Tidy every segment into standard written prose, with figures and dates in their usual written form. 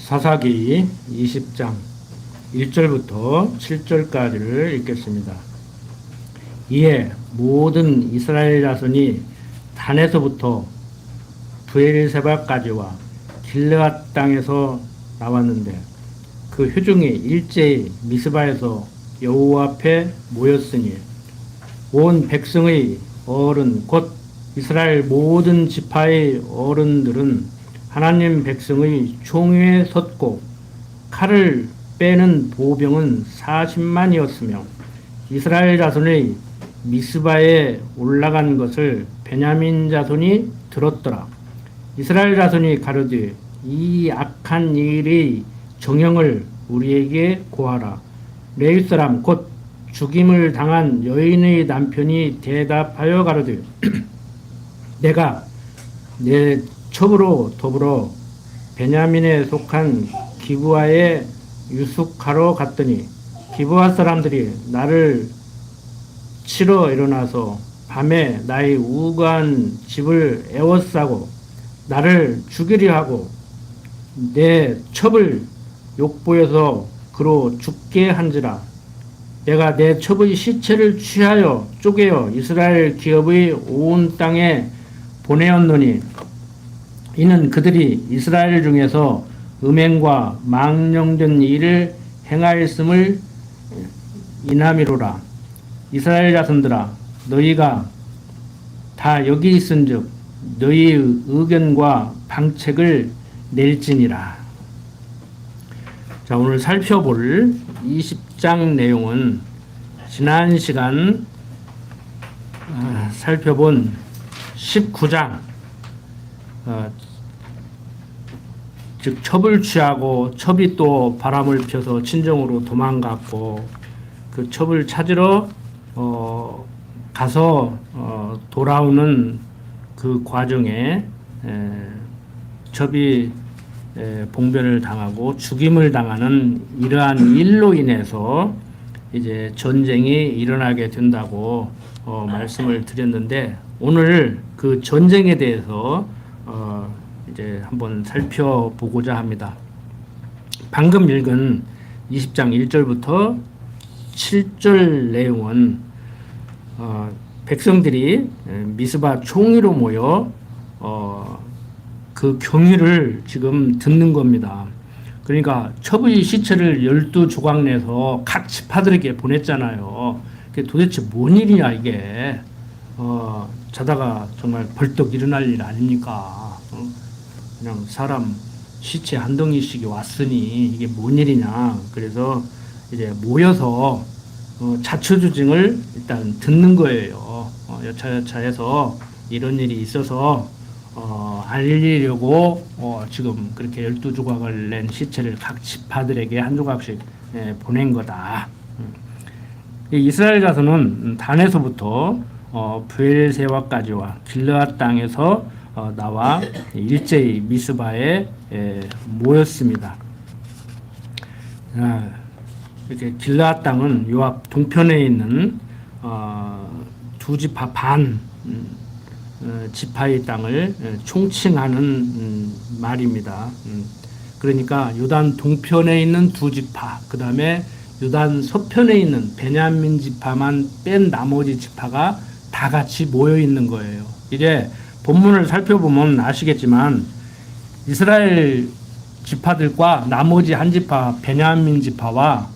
사사기 20장 1절부터 7절까지를 읽겠습니다. 이에 모든 이스라엘 자손이 단에서부터 브엘세바까지와 길르앗 땅에서 나왔는데 그 회중이 일제히 미스바에서 여호와 앞에 모였으니 온 백성의 어른 곧 이스라엘 모든 지파의 어른들은 하나님 백성의 총위에 섰고 칼을 빼는 보병은 40만이었으며 이스라엘 자손의 미스바에 올라간 것을 베냐민 자손이 들었더라. 이스라엘 자손이 가로되 이 악한 일의 정형을 우리에게 고하라. 레위 사람 곧 죽임을 당한 여인의 남편이 대답하여 가로되 내가 내 첩으로 더불어 베냐민에 속한 기브아에 유숙하러 갔더니 기브아 사람들이 나를 치러 일어나서 밤에 나의 우거한 집을 에워싸고 나를 죽이려 하고 내 첩을 욕보여서 그로 죽게 한지라. 내가 내 첩의 시체를 취하여 쪼개어 이스라엘 기업의 온 땅에 보내었노니 이는 그들이 이스라엘 중에서 음행과 망령된 일을 행하였음을 인함이로라. 이스라엘 자손들아 너희가 다 여기 있은즉 너희의 의견과 방책을 낼지니라. 자, 오늘 살펴볼 20장 내용은 지난 시간 살펴본 19장 즉 첩을 취하고 첩이 또 바람을 펴서 친정으로 도망갔고 그 첩을 찾으러 가서 돌아오는 그 과정에 첩이 봉변을 당하고 죽임을 당하는 이러한 일로 인해서 이제 전쟁이 일어나게 된다고 말씀을 드렸는데 오늘 그 전쟁에 대해서 이제 한번 살펴보고자 합니다. 방금 읽은 20장 1절부터 7절 내용은 백성들이 미스바 총위로 모여 그 경위를 지금 듣는 겁니다. 그러니까 첩의 시체를 12조각 내서 각 지파들에게 보냈잖아요. 그게 도대체 뭔 일이냐 이게. 자다가 정말 벌떡 일어날 일 아닙니까? 그냥 사람 시체 한 덩이씩이 왔으니 이게 뭔 일이냐. 그래서 이제 모여서 자초지종을 일단 듣는 거예요. 여차여차해서 이런 일이 있어서 알리려고 지금 그렇게 12조각을 낸 시체를 각 지파들에게 한 조각씩 보낸 거다. 이스라엘 자손은 단에서부터 브엘세바까지와 길르앗 땅에서 나와 일제히 미스바에 모였습니다. 이렇게 길르앗 땅은 요 앞 동편에 있는 두 지파 반 지파의 땅을 총칭하는 말입니다. 그러니까 요단 동편에 있는 두 지파, 그 다음에 요단 서편에 있는 베냐민 지파만 뺀 나머지 지파가 다 같이 모여 있는 거예요. 이제 본문을 살펴보면 아시겠지만 이스라엘 지파들과 나머지 한 지파 베냐민 지파와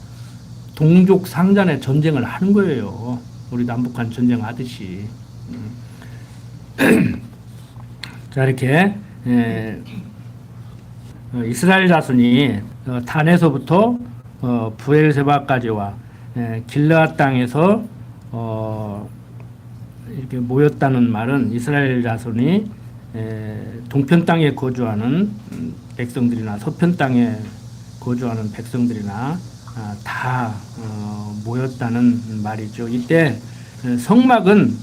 동족 상잔의 전쟁을 하는 거예요. 우리 남북한 전쟁 하듯이. 자, 이렇게 이스라엘 자손이 단에서부터 브엘세바까지와 길르앗 땅에서 이렇게 모였다는 말은 이스라엘 자손이 동편 땅에 거주하는 백성들이나 서편 땅에 거주하는 백성들이나 다 모였다는 말이죠. 이때 성막은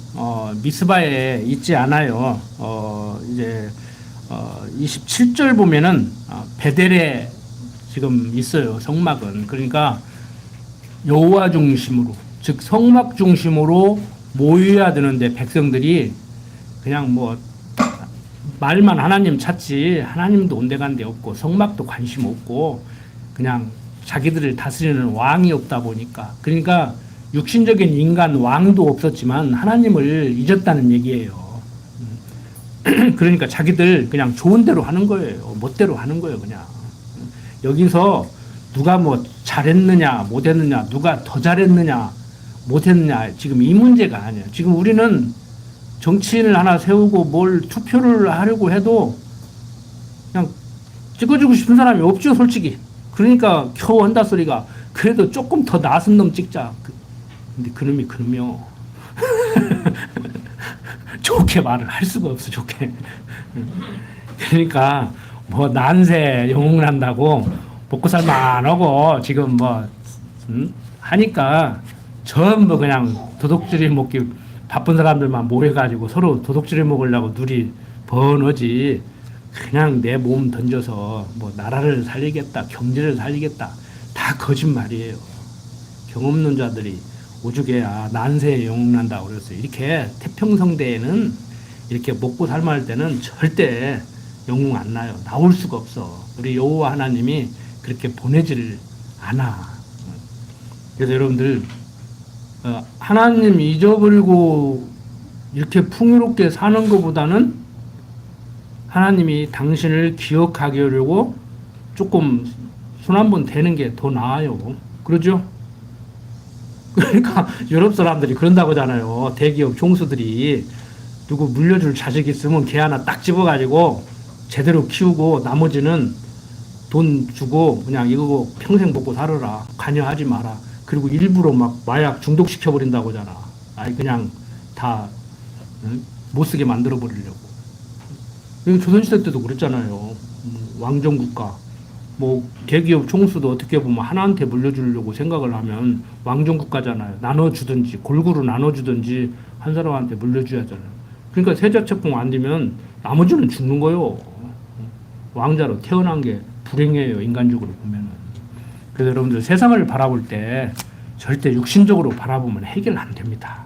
미스바에 있지 않아요. 이제 27절 보면은 베델에 지금 있어요. 성막은. 그러니까 여호와 중심으로, 즉 성막 중심으로 모여야 되는데 백성들이 그냥 뭐 말만 하나님 찾지 하나님도 온데간데 없고 성막도 관심 없고 그냥 자기들을 다스리는 왕이 없다 보니까 그러니까 육신적인 인간 왕도 없었지만 하나님을 잊었다는 얘기예요. 그러니까 자기들 그냥 좋은 대로 하는 거예요. 멋대로 하는 거예요, 그냥. 여기서 누가 뭐 잘했느냐, 못했느냐, 누가 더 잘했느냐, 못했느냐, 지금 이 문제가 아니에요. 지금 우리는 정치인을 하나 세우고 뭘 투표를 하려고 해도 그냥 찍어주고 싶은 사람이 없죠, 솔직히. 그러니까 겨우 한다 소리가 그래도 조금 더 나은 놈 찍자. 근데 그놈이 그놈이요. 좋게 말을 할 수가 없어, 좋게. 그러니까 뭐 난세 영웅난다고 먹고 살만하고 지금 뭐 하니까 전부 그냥 도둑질이 먹기 바쁜 사람들만 모여가지고 서로 도둑질을 먹으려고 눈이 번하지. 그냥 내 몸 던져서 뭐 나라를 살리겠다, 경제를 살리겠다, 다 거짓말이에요. 경없는 자들이 오죽에 난세에 영웅난다 그랬어요. 이렇게 태평성대에는 이렇게 먹고 살만할 때는 절대 영웅 안 나요. 나올 수가 없어. 우리 여호와 하나님이 그렇게 보내지를 않아. 그래서 여러분들 하나님 잊어버리고 이렇게 풍요롭게 사는 것보다는 하나님이 당신을 기억하게 하려고 조금 손 한번 대는 게 더 나아요. 그러죠? 그러니까 유럽 사람들이 그런다고 하잖아요. 대기업 총수들이 누구 물려줄 자식 있으면 걔 하나 딱 집어가지고 제대로 키우고 나머지는 돈 주고 그냥 이거 평생 먹고 살아라. 관여하지 마라. 그리고 일부러 막 마약 중독시켜버린다고 하잖아. 아니 그냥 다 못쓰게 만들어버리려고. 조선시대 때도 그랬잖아요. 왕정국가. 뭐 대기업 총수도 어떻게 보면 하나한테 물려주려고 생각을 하면 왕정국가잖아요. 나눠주든지 골고루 나눠주든지 한 사람한테 물려줘야 하잖아요. 그러니까 세자책봉 안 되면 나머지는 죽는 거예요. 왕자로 태어난 게 불행해요, 인간적으로 보면은. 그래서 여러분들 세상을 바라볼 때 절대 육신적으로 바라보면 해결 안 됩니다.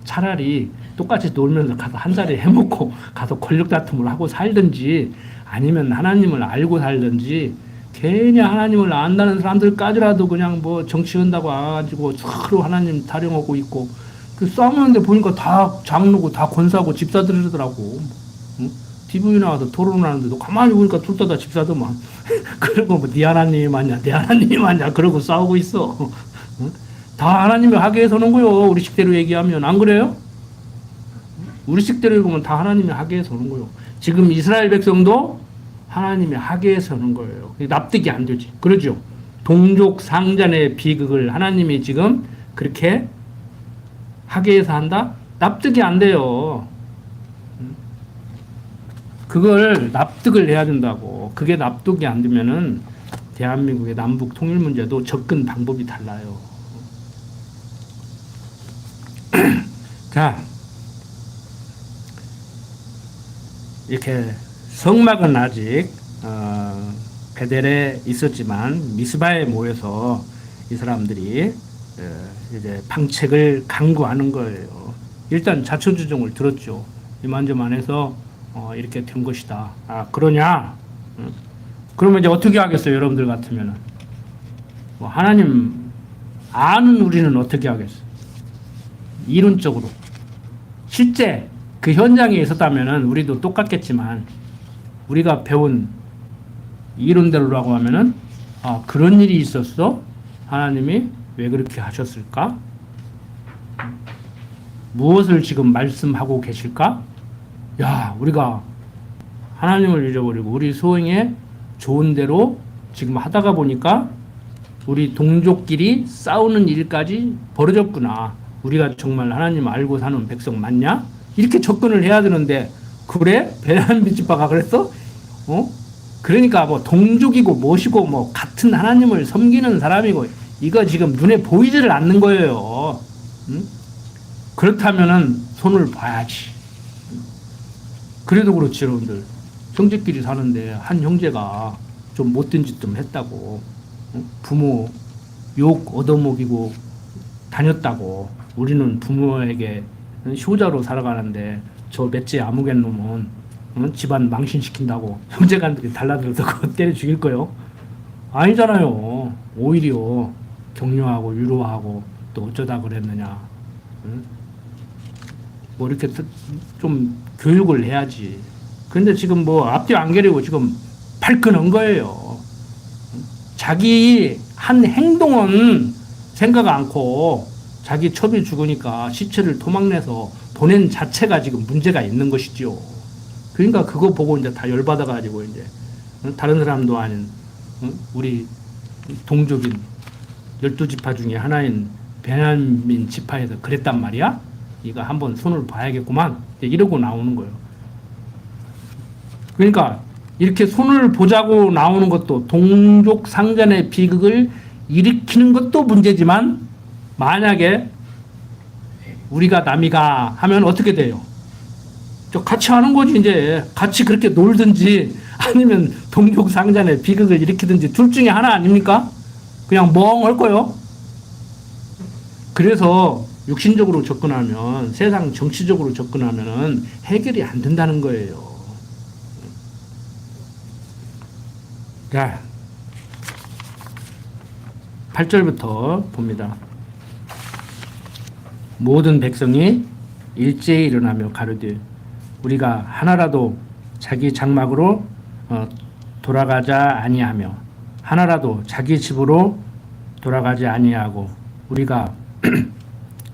차라리 똑같이 놀면서 가서 한 자리 해먹고 가서 권력 다툼을 하고 살든지 아니면 하나님을 알고 살든지 괜히 하나님을 안다는 사람들까지라도 그냥 뭐 정치 한다고 와가지고 서로 하나님 타령하고 있고 그 싸우는데 보니까 다 장로고 다 권사고 집사들이더라고. 응? TV에 나와서 토론하는데도 가만히 보니까 둘 다 집사더만. 그리고 뭐 네 하나님이 맞냐 내 하나님이 맞냐 그러고 싸우고 있어. 응? 다 하나님이 하게 서는 거요. 우리 식대로 얘기하면 안 그래요? 우리 식대로 보면 다 하나님이 하게 서는 거요. 지금 이스라엘 백성도 하나님이 하게 서는 거예요. 납득이 안 되지. 그러죠? 동족 상잔의 비극을 하나님이 지금 그렇게 하게 해서 한다? 납득이 안 돼요. 그걸 납득을 해야 된다고. 그게 납득이 안 되면은 대한민국의 남북 통일 문제도 접근 방법이 달라요. 자, 이렇게 성막은 아직 베델에 있었지만 미스바에 모여서 이 사람들이 이제 방책을 강구하는 거예요. 일단 자초지종을 들었죠. 이만저만해서 이렇게 된 것이다. 그러냐? 그러면 이제 어떻게 하겠어요, 여러분들 같으면은? 뭐 하나님 아는 우리는 어떻게 하겠어요? 이론적으로. 실제 그 현장에 있었다면은 우리도 똑같겠지만 우리가 배운 이론대로라고 하면은 그런 일이 있었어? 하나님이 왜 그렇게 하셨을까? 무엇을 지금 말씀하고 계실까? 야, 우리가 하나님을 잊어버리고 우리 소행에 좋은 대로 지금 하다가 보니까 우리 동족끼리 싸우는 일까지 벌어졌구나. 우리가 정말 하나님 알고 사는 백성 맞냐? 이렇게 접근을 해야 되는데 그래? 베냐민 밑집파가 그랬어? 그러니까 뭐 동족이고 뭐시고 뭐 같은 하나님을 섬기는 사람이고 이거 지금 눈에 보이지를 않는 거예요. 응? 그렇다면은 손을 봐야지. 그래도 그렇지 여러분들. 형제끼리 사는데 한 형제가 좀 못된 짓 좀 했다고. 부모 욕 얻어먹이고 다녔다고. 우리는 부모에게 효자로 살아가는데 저 맷째 아무개 놈은 집안 망신시킨다고 형제간들이 달라들어서 그거 때려 죽일 거요? 아니잖아요. 오히려 격려하고 위로하고 또 어쩌다 그랬느냐. 응? 뭐 이렇게 좀 교육을 해야지. 근데 지금 뭐 앞뒤 안 가리고 지금 발끈한 거예요. 자기 한 행동은 생각 않고 자기 첩이 죽으니까 시체를 도망내서 보낸 자체가 지금 문제가 있는 것이죠. 그러니까 그거 보고 이제 다 열받아가지고 이제 다른 사람도 아닌 우리 동족인 12지파 중에 하나인 베냐민 지파에서 그랬단 말이야? 이거 한번 손을 봐야겠구만. 이러고 나오는 거예요. 그러니까 이렇게 손을 보자고 나오는 것도 동족 상잔의 비극을 일으키는 것도 문제지만 만약에 우리가 남이가 하면 어떻게 돼요? 저 같이 하는 거지. 이제 같이 그렇게 놀든지 아니면 동족 상잔의 비극을 일으키든지 둘 중에 하나 아닙니까? 그냥 멍할 거요. 그래서 육신적으로 접근하면 세상 정치적으로 접근하면은 해결이 안 된다는 거예요. 자, 8절부터 봅니다. 모든 백성이 일제히 일어나며 가로되 우리가 하나라도 자기 장막으로 돌아가자 아니하며 하나라도 자기 집으로 돌아가지 아니하고 우리가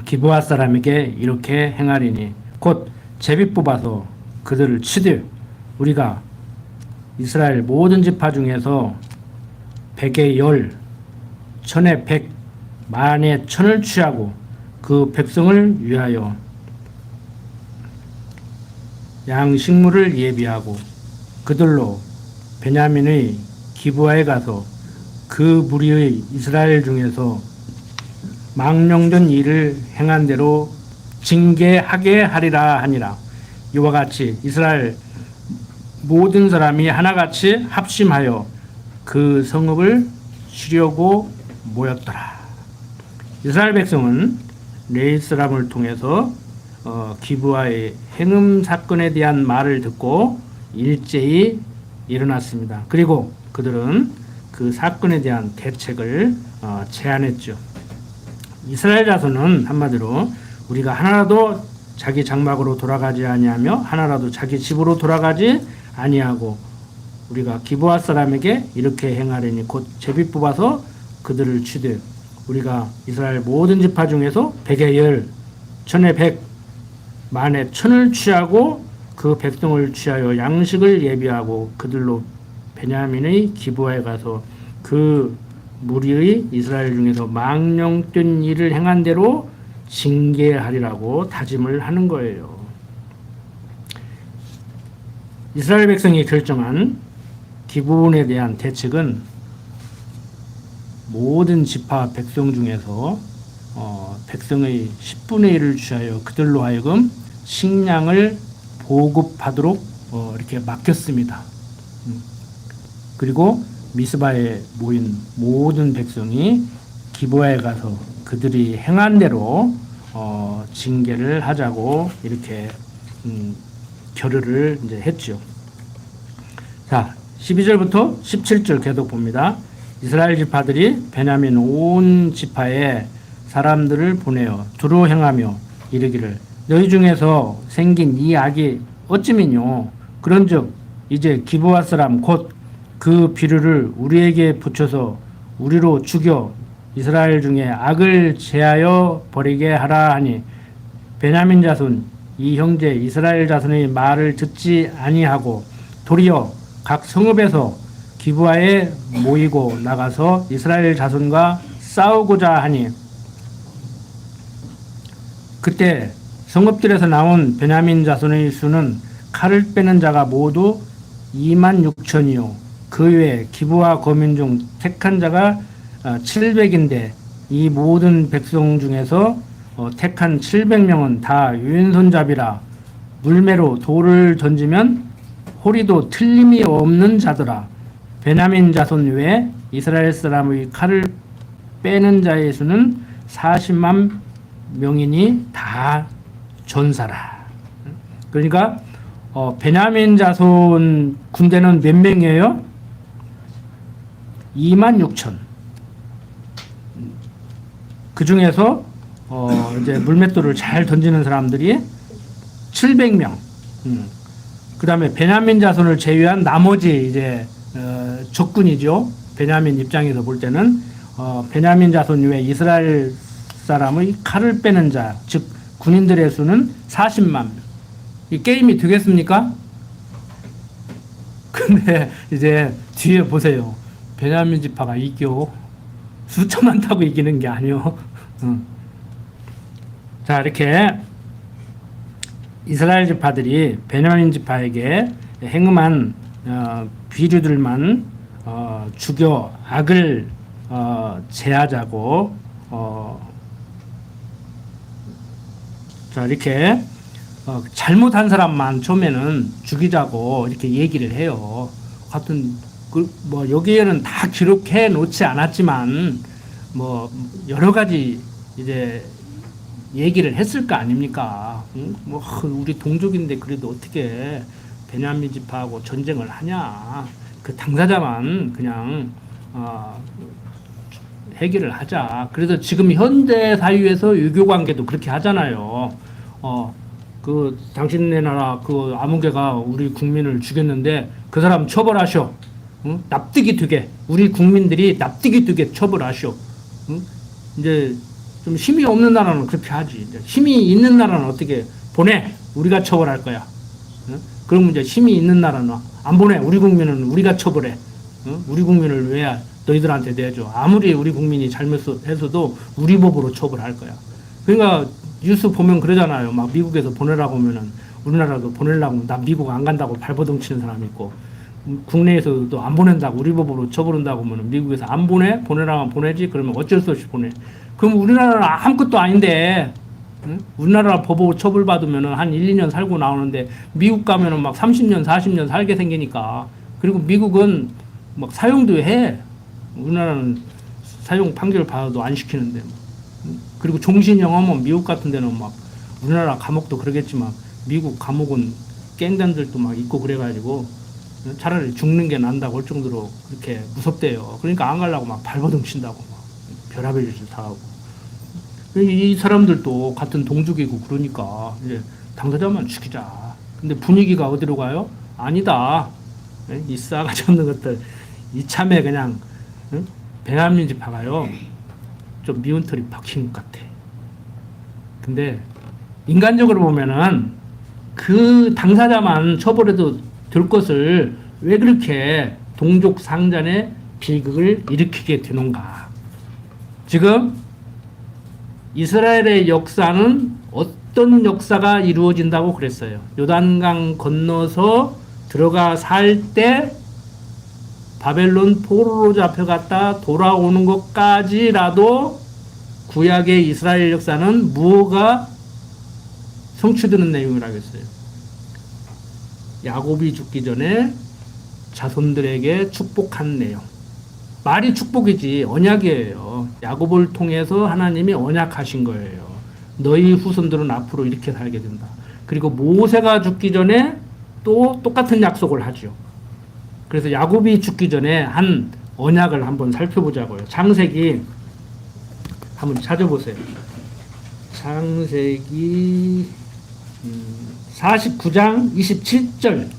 기브아 사람에게 이렇게 행하리니 곧 제비 뽑아서 그들을 치되 우리가 이스라엘 모든 지파 중에서 100에 10, 1000에 100, 만에 1000을 취하고 그 백성을 위하여 양식물을 예비하고 그들로 베냐민의 기브아에 가서 그 무리의 이스라엘 중에서 망령된 일을 행한 대로 징계하게 하리라 하니라. 이와 같이 이스라엘 모든 사람이 하나같이 합심하여 그 성읍을 치려고 모였더라. 이스라엘 백성은 레위 사람을 통해서 기브아의 행음 사건에 대한 말을 듣고 일제히 일어났습니다. 그리고 그들은 그 사건에 대한 대책을 제안했죠. 이스라엘 자손은 한마디로 우리가 하나라도 자기 장막으로 돌아가지 아니하며 하나라도 자기 집으로 돌아가지 아니하고 우리가 기브아 사람에게 이렇게 행하려니 곧 제비 뽑아서 그들을 치되 우리가 이스라엘 모든 지파 중에서 100에 10, 1000에 100, 만에 1000을 취하고 그 백성을 취하여 양식을 예비하고 그들로 베냐민의 기브아에 가서 그 무리의 이스라엘 중에서 망령된 일을 행한 대로 징계하리라고 다짐을 하는 거예요. 이스라엘 백성이 결정한 기브온에 대한 대책은 모든 지파 백성 중에서 백성의 10분의 1을 취하여 그들로 하여금 식량을 보급하도록 이렇게 맡겼습니다. 그리고 미스바에 모인 모든 백성이 기브아에 가서 그들이 행한 대로 징계를 하자고 이렇게 결의를 이제 했죠. 자, 12절부터 17절 계속 봅니다. 이스라엘 지파들이 베냐민 온 지파에 사람들을 보내어 두루 행하며 이르기를 너희 중에서 생긴 이 악이 어찌미뇨 그런즉 이제 기브아 사람 곧 그 비류를 우리에게 붙여서 우리로 죽여 이스라엘 중에 악을 제하여 버리게 하라 하니 베냐민 자손 이 형제 이스라엘 자손의 말을 듣지 아니하고 도리어 각 성읍에서 기브아에 모이고 나가서 이스라엘 자손과 싸우고자 하니 그때 성읍들에서 나온 베냐민 자손의 수는 칼을 빼는 자가 모두 26,000이요 그 외에 기브아 거민 중 택한 자가 700인데 이 모든 백성 중에서 택한 700명은 다 왼손잡이라 물매로 돌을 던지면 호리도 틀림이 없는 자더라. 베냐민 자손 외에 이스라엘 사람의 칼을 빼는 자의 수는 40만 명이니 다 전사라. 그러니까 베냐민 자손 군대는 몇 명이에요? 26,000. 그 중에서 이제 물맷돌을 잘 던지는 사람들이 700명. 그 다음에 베냐민 자손을 제외한 나머지 이제 적군이죠. 베냐민 입장에서 볼 때는 베냐민 자손 이외 이스라엘 사람의 칼을 빼는 자, 즉 군인들의 수는 40만 명. 이 게임이 되겠습니까? 근데 이제 뒤에 보세요. 베냐민 지파가 이겨. 숫자만 타고 이기는 게 아니요. 자, 이렇게 이스라엘 지파들이 베냐민 지파에게 행음한 비류들만 죽여 악을 제하자고 자, 이렇게 잘못한 사람만 처음에는 죽이자고 이렇게 얘기를 해요. 같은 뭐 여기에는 다 기록해 놓지 않았지만 뭐 여러 가지 이제 얘기를 했을 거 아닙니까? 응? 뭐 우리 동족인데 그래도 어떻게 베냐민 지파하고 전쟁을 하냐? 그 당사자만 그냥 해결을 하자. 그래서 지금 현대 사회에서 외교 관계도 그렇게 하잖아요. 그 당신네 나라 그 아무개가 우리 국민을 죽였는데 그 사람 처벌하셔. 응? 납득이 되게 우리 국민들이 납득이 되게 처벌하셔. 응? 이제 좀 힘이 없는 나라는 그렇게 하지. 이제 힘이 있는 나라는 어떻게 보내? 우리가 처벌할 거야. 응? 그러면 이제 힘이 있는 나라는 안 보내. 우리 국민은 우리가 처벌해. 응? 우리 국민을 왜 너희들한테 내줘? 아무리 우리 국민이 잘못해서도 우리 법으로 처벌할 거야. 그러니까 뉴스 보면 그러잖아요. 막 미국에서 보내라고 하면은 우리나라도 보내려고 하면 나 미국 안 간다고 발버둥 치는 사람이 있고 국내에서도 안 보낸다고 우리 법으로 처벌한다고 하면 미국에서 안 보내라고 하면 보내지. 그러면 어쩔 수 없이 보내. 그럼 우리나라는 아무것도 아닌데 응? 우리나라 법으로 처벌받으면 한 1, 2년 살고 나오는데 미국 가면은 막 30년 40년 살게 생기니까. 그리고 미국은 막 사용도 해. 우리나라는 사용 판결 받아도 안 시키는데 그리고 종신형 하면 미국 같은 데는 막 우리나라 감옥도 그러겠지만 미국 감옥은 갱단들도 막 있고 그래가지고 차라리 죽는 게 난다고 할 정도로 그렇게 무섭대요. 그러니까 안 가려고 막 발버둥 친다고 막 별의별 짓을 다 하고. 이 사람들도 같은 동족이고 그러니까 이제 당사자만 죽이자. 근데 분위기가 어디로 가요? 아니다. 이 싸가지 없는 것들 이참에 그냥 베냐민 지파가요 좀 미운 털이 박힌 것 같아. 근데 인간적으로 보면은 그 당사자만 처벌해도 될 것을 왜 그렇게 동족 상잔의 비극을 일으키게 되는가? 지금 이스라엘의 역사는 어떤 역사가 이루어진다고 그랬어요? 요단강 건너서 들어가 살 때 바벨론 포로로 잡혀갔다 돌아오는 것까지라도 구약의 이스라엘 역사는 무엇가 성취되는 내용이라고 했어요. 야곱이 죽기 전에 자손들에게 축복한 내용. 말이 축복이지 언약이에요. 야곱을 통해서 하나님이 언약하신 거예요. 너희 후손들은 앞으로 이렇게 살게 된다. 그리고 모세가 죽기 전에 또 똑같은 약속을 하죠. 그래서 야곱이 죽기 전에 한 언약을 한번 살펴보자고요. 창세기 한번 찾아보세요. 창세기 49장 27절.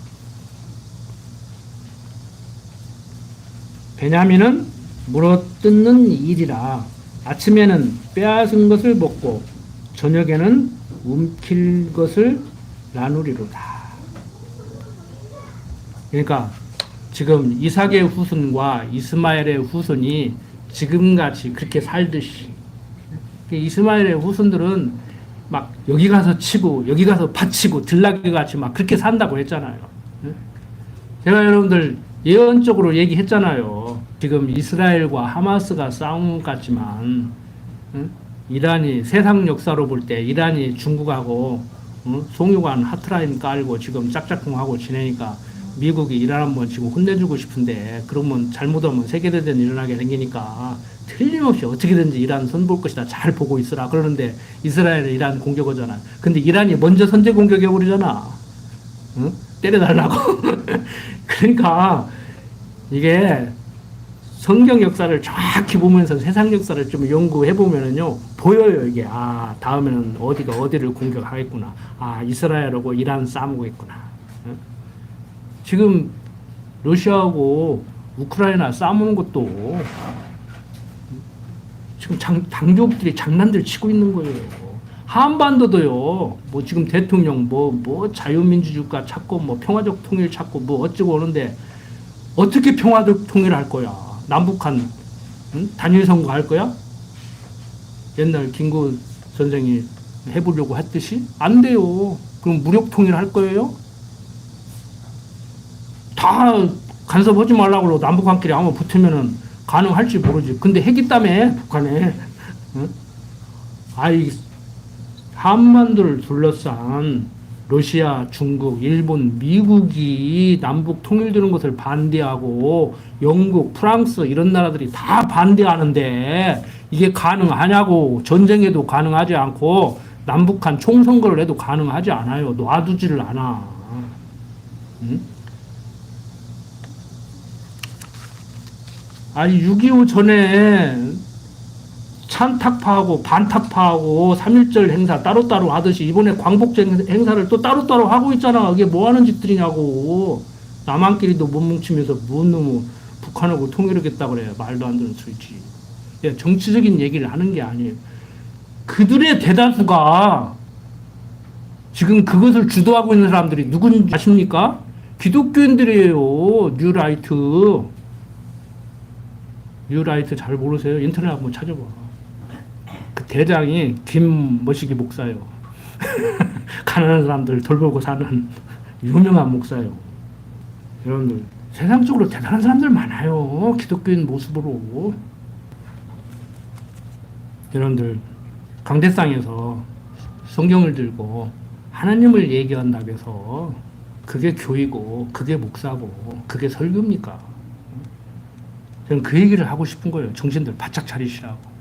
베냐민은 물어뜯는 일이라 아침에는 빼앗은 것을 먹고 저녁에는 움킬 것을 나누리로다. 그러니까 지금 이삭의 후손과 이스마엘의 후손이 지금같이 그렇게 살듯이 이스마엘의 후손들은 막 여기 가서 치고 여기 가서 바치고 들나귀 같이 막 그렇게 산다고 했잖아요. 제가 여러분들 예언적으로 얘기했잖아요. 지금 이스라엘과 하마스가 싸움 같지만 이란이 세상 역사로 볼 때 이란이 중국하고 송유관 하트라인 깔고 지금 짝짝꿍하고 지내니까 미국이 이란 한번 지금 혼내주고 싶은데 그러면 잘못하면 세계대전 일어나게 생기니까 틀림없이 어떻게든지 이란 손볼 것이다. 잘 보고 있으라. 그러는데 이스라엘은 이란 공격하잖아. 근데 이란이 먼저 선제 공격해버리잖아. 응? 때려달라고. 그러니까 이게 성경 역사를 정확히 보면서 세상 역사를 좀 연구해 보면은요, 보여요, 이게. 아, 다음에는 어디가 어디를 공격하겠구나. 아, 이스라엘하고 이란 싸우고 있구나. 지금 러시아하고 우크라이나 싸우는 것도 지금 당족들이 장난들 치고 있는 거예요. 한반도도요, 뭐 지금 대통령 뭐 자유민주주의가 찾고 뭐 평화적 통일 찾고 뭐 어쩌고 오는데 어떻게 평화적 통일할 거야? 남북한 단일 선거 할 거야? 옛날 김구 선생이 해보려고 했듯이? 안 돼요. 그럼 무력 통일할 거예요? 다 간섭하지 말라고 그러고 남북한끼리 아마 붙으면은 가능할지 모르지. 근데 핵 있다며, 북한에. 응? 아이, 한반도를 둘러싼 러시아, 중국, 일본, 미국이 남북 통일되는 것을 반대하고 영국, 프랑스 이런 나라들이 다 반대하는데 이게 가능하냐고. 전쟁에도 가능하지 않고 남북한 총선거를 해도 가능하지 않아요. 놔두지를 않아. 응? 아니 6.25 전에 찬탁파하고 반탁파하고 3.1절 행사 따로따로 하듯이 이번에 광복절 행사를 또 따로따로 하고 있잖아. 이게 뭐 하는 짓들이냐고. 남한끼리도 못 뭉치면서 뭔 놈의 북한하고 통일하겠다 그래. 말도 안 되는 소리지. 정치적인 얘기를 하는 게 아니에요. 그들의 대다수가 지금 그것을 주도하고 있는 사람들이 누군지 아십니까? 기독교인들이에요. 뉴라이트 잘 모르세요? 인터넷 한번 찾아봐. 그 대장이 김머시기 목사예요. 가난한 사람들 돌보고 사는 유명한 목사예요. 여러분들 세상적으로 대단한 사람들 많아요. 기독교인 모습으로. 여러분들 강대상에서 성경을 들고 하나님을 얘기한다고 해서 그게 교이고 그게 목사고 그게 설교입니까? 저는 그 얘기를 하고 싶은 거예요. 정신들 바짝 차리시라고.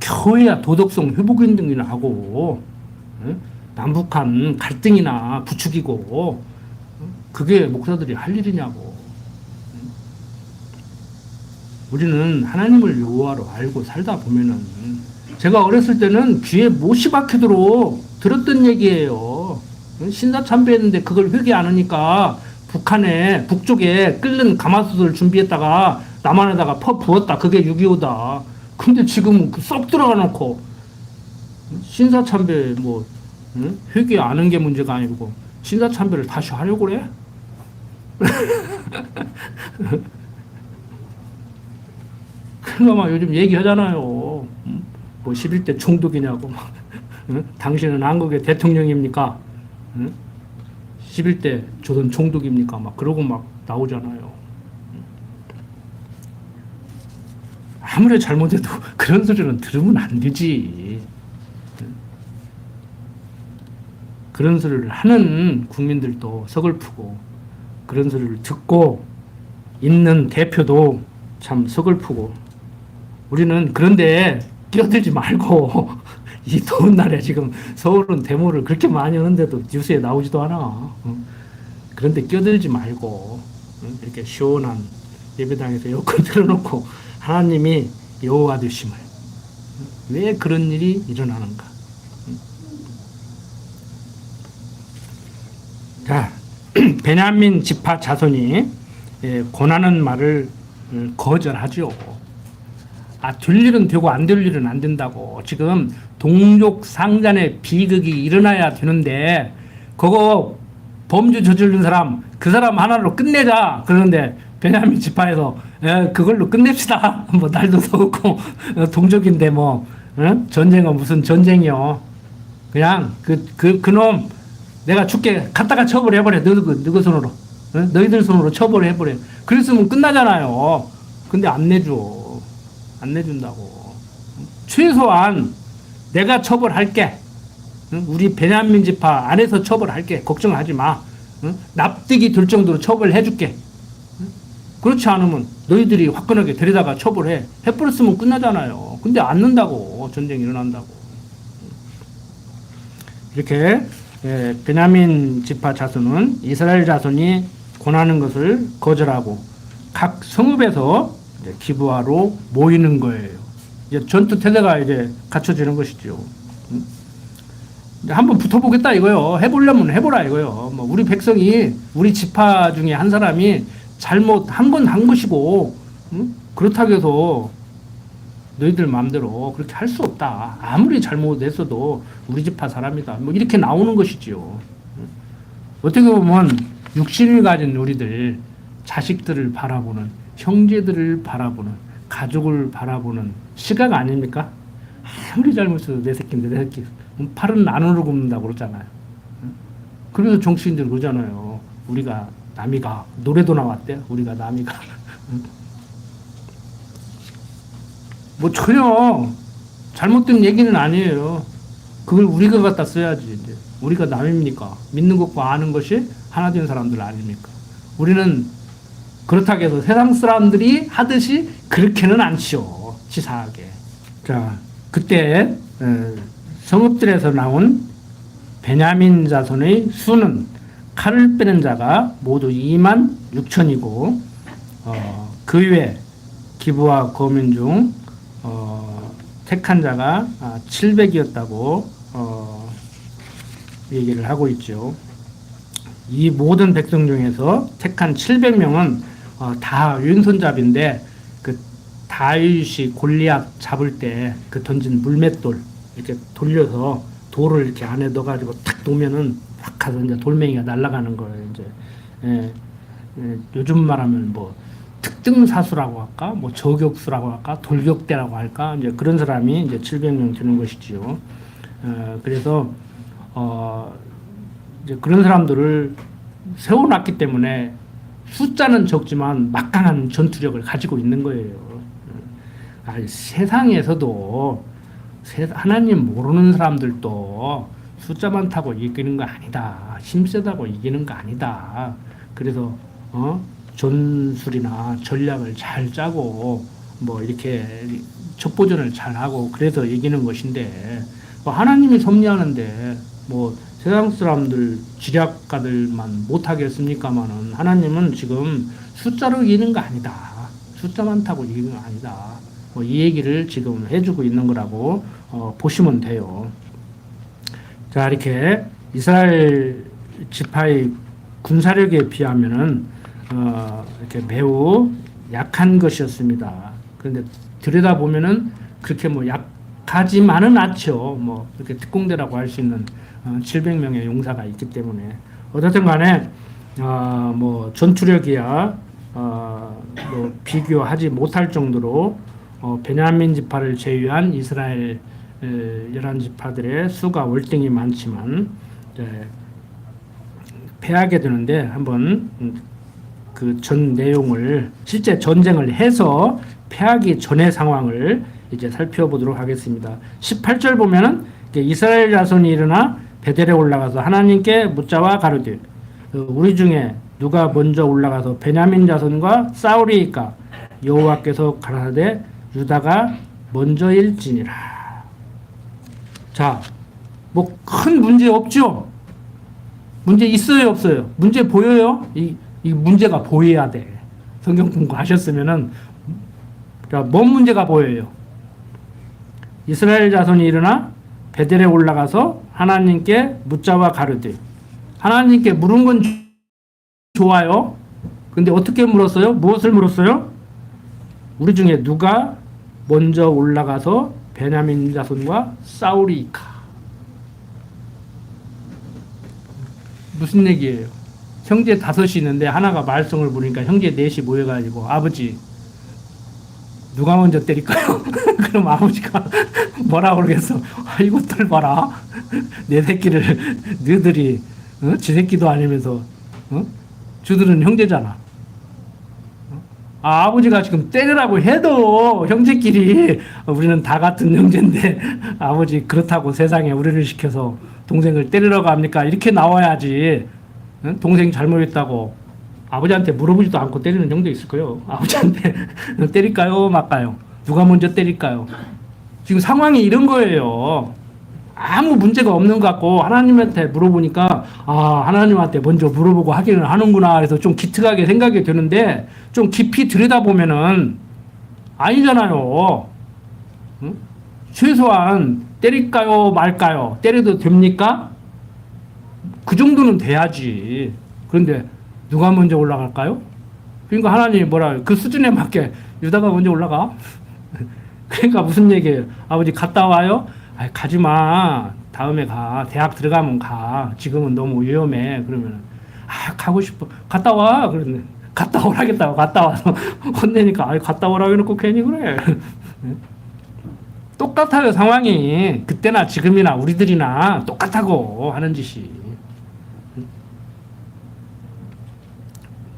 교회야 도덕성 회복운동이나 하고 남북한 갈등이나 부추기고 그게 목사들이 할 일이냐고. 우리는 하나님을 여호와로 알고 살다 보면은 제가 어렸을 때는 귀에 못이 박히도록 들었던 얘기예요. 신사참배했는데 그걸 회개 안 하니까 북한에 북쪽에 끓는 가마솥을 준비했다가 남한에다가 퍼 부었다. 그게 6.25다. 근데 지금 쏙 들어가 놓고 신사참배 뭐 회개 안 한 게 문제가 아니고 신사참배를 다시 하려고 그래? 그러니까 막 요즘 얘기하잖아요. 뭐 11대 총독이냐고. 당신은 한국의 대통령입니까? 11대 조선 총독입니까? 막 그러고 막 나오잖아요. 아무리 잘못해도 그런 소리는 들으면 안 되지. 그런 소리를 하는 국민들도 서글프고 그런 소리를 듣고 있는 대표도 참 서글프고 우리는 그런데 끼어들지 말고 이 더운 날에 지금 서울은 데모를 그렇게 많이 하는데도 뉴스에 나오지도 않아. 그런데 끼어들지 말고 이렇게 시원한 예배당에서 에어컨 틀어놓고 하나님이 여호와 되심을 왜 그런 일이 일어나는가. 자, 베냐민 지파 자손이 권하는 말을 거절하죠. 아, 될 일은 되고 안 될 일은 안 된다고. 지금 동족 상잔의 비극이 일어나야 되는데 그거 범죄 저지른 사람 그 사람 하나로 끝내자. 그러는데 베냐민 지파에서 그걸로 끝냅시다. 뭐 날도 더웠고 동족인데 뭐 전쟁은 무슨 전쟁이요. 그냥 그놈 내가 죽게 갖다가 처벌해버려. 너희 손으로. 너희들 손으로 처벌해버려. 그랬으면 끝나잖아요. 근데 안 내줘. 안 내준다고. 최소한 내가 처벌할게. 우리 베냐민 지파 안에서 처벌할게. 걱정하지 마. 납득이 될 정도로 처벌해줄게. 그렇지 않으면 너희들이 화끈하게 데려다가 처벌해. 해버렸으면 끝나잖아요. 근데 안 는다고. 전쟁이 일어난다고. 이렇게 베냐민 지파 자손은 이스라엘 자손이 권하는 것을 거절하고 각 성읍에서 이제 기브아로 모이는 거예요. 이제 전투 태세가 이제 갖춰지는 것이죠. 한번 붙어보겠다 이거요. 해보려면 해보라 이거요. 뭐 우리 백성이 우리 지파 중에 한 사람이 잘못한 건 한 것이고, 그렇다고 해서 너희들 마음대로 그렇게 할 수 없다. 아무리 잘못했어도 우리 지파 사람이다. 뭐 이렇게 나오는 것이지요. 어떻게 보면 육신을 가진 우리들, 자식들을 바라보는, 형제들을 바라보는, 가족을 바라보는 시각 아닙니까? 아무리 잘못해도 내 새끼인데 내 새끼. 팔은 나누로 굽는다고 그러잖아요. 그래서 정치인들 그러잖아요. 우리가 남이가 노래도 나왔대. 우리가 남이가 뭐 전혀 잘못된 얘기는 아니에요. 그걸 우리가 갖다 써야지. 이제 우리가 남입니까? 믿는 것과 아는 것이 하나 된 사람들 아닙니까? 우리는 그렇다고 해서 세상 사람들이 하듯이 그렇게는 않지요. 치사하게. 자, 그때 성읍들에서 나온 베냐민 자손의 수는 칼을 빼는 자가 모두 2만 6천이고 그 외 기브와 거민 중 택한 자가 700이었다고 얘기를 하고 있죠. 이 모든 백성 중에서 택한 700명은 다 왼손잡인데 그 다윗이 골리앗 잡을 때 그 던진 물맷돌 이렇게 돌려서 돌을 이렇게 안에 넣어가지고 탁 놓으면은 확 가서 이제 돌멩이가 날아가는 거예요. 이제 요즘 말하면 뭐 특등사수라고 할까, 뭐 저격수라고 할까, 돌격대라고 할까, 이제 그런 사람이 이제 700명 되는 것이지요. 그래서 이제 그런 사람들을 세워놨기 때문에 숫자는 적지만 막강한 전투력을 가지고 있는 거예요. 세상에서도 하나님 모르는 사람들도 숫자 많다고 이기는 거 아니다. 힘세다고 이기는 거 아니다. 그래서 전술이나 전략을 잘 짜고 뭐 이렇게 첩보전을 잘 하고 그래서 이기는 것인데 뭐 하나님이 섭리하는데 뭐 세상 사람들 지략가들만 못하겠습니까마는 하나님은 지금 숫자로 이기는 거 아니다. 숫자 많다고 이기는 거 아니다. 뭐 이 얘기를 지금 해주고 있는 거라고 보시면 돼요. 자, 이렇게 이스라엘 지파의 군사력에 비하면은 이렇게 매우 약한 것이었습니다. 그런데 들여다 보면은 그렇게 뭐 약하지만은 않죠. 뭐 이렇게 특공대라고 할 수 있는 700명의 용사가 있기 때문에 어쨌든 간에 뭐 전투력이야 뭐 비교하지 못할 정도로 베냐민 지파를 제외한 이스라엘 11지파들의 수가 월등히 많지만 패하게 되는데 한번 그 전 내용을 실제 전쟁을 해서 패하기 전의 상황을 이제 살펴보도록 하겠습니다. 18절 보면은 이스라엘 자손이 일어나 베델에 올라가서 하나님께 묻자와 가르되 우리 중에 누가 먼저 올라가서 베냐민 자손과 싸우리이까 여호와께서 가라사대 유다가 먼저일지니라. 자, 뭐 큰 문제 없죠? 문제 있어요, 없어요? 문제 보여요? 이 문제가 보여야 돼. 성경 공부하셨으면은 뭔 문제가 보여요? 이스라엘 자손이 일어나 베델에 올라가서 하나님께 묻자와 가르되 하나님께 물은 건 좋아요. 근데 어떻게 물었어요? 무엇을 물었어요? 우리 중에 누가 먼저 올라가서 베냐민 자손과 싸우리이까? 무슨 얘기예요? 형제 5이 있는데 하나가 말썽을 부르니까 형제 4이 모여가지고 아버지 누가 먼저 때릴까요? 그럼 아버지가 뭐라 그러겠어? 이것들 봐라. 내 새끼를 너희들이 지 새끼도 아니면서 저들은 형제잖아. 아버지가 지금 때리라고 해도 형제끼리 우리는 다 같은 형제인데 아버지 그렇다고 세상에 우리를 시켜서 동생을 때리라고 합니까? 이렇게 나와야지. 동생 잘못했다고 아버지한테 물어보지도 않고 때리는 형도 있을 거예요. 아버지한테 때릴까요? 말까요? 누가 먼저 때릴까요? 지금 상황이 이런 거예요. 아무 문제가 없는 것 같고 하나님한테 물어보니까 하나님한테 먼저 물어보고 하기는 하는구나. 그래서 좀 기특하게 생각이 드는데 좀 깊이 들여다보면은 아니잖아요. 응? 최소한 때릴까요 말까요? 때려도 됩니까? 그 정도는 돼야지. 그런데 누가 먼저 올라갈까요? 그러니까 하나님이 그 수준에 맞게 유다가 먼저 올라가. 그러니까 무슨 얘기예요? 아버지 갔다 와요? 가지 마. 다음에 가. 대학 들어가면 가. 지금은 너무 위험해. 그러면 가고 싶어. 갔다 와. 그러는데 갔다 오라겠다고 갔다 와서 혼내니까 갔다 오라고 해놓고 괜히 그래. 똑같아요 상황이. 그때나 지금이나 우리들이나 똑같다고 하는 짓이.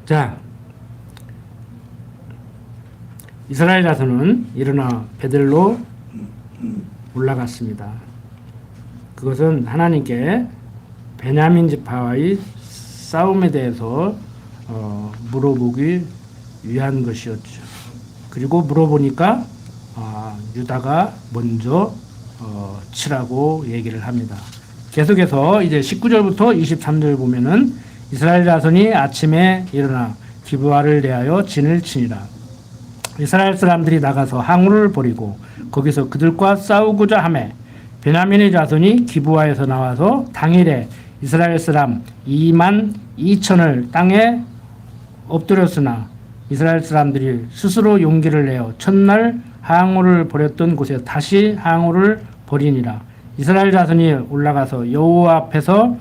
자, 이스라엘 자손은 일어나 베들로 올라갔습니다. 그것은 하나님께 베냐민 지파와의 싸움에 대해서 물어보기 위한 것이었죠. 그리고 물어보니까 유다가 먼저 치라고 얘기를 합니다. 계속해서 이제 19절부터 23절 보면은 이스라엘 자손이 아침에 일어나 기브아를 대하여 진을 치니라. 이스라엘 사람들이 나가서 항우를 버리고 거기서 그들과 싸우고자 하매 베냐민의 자손이 기브아에서 나와서 당일에 이스라엘 사람 2만 2천을 땅에 엎드렸으나 이스라엘 사람들이 스스로 용기를 내어 첫날 항우를 버렸던 곳에 다시 항우를 버리니라. 이스라엘 자손이 올라가서 여호와 앞에서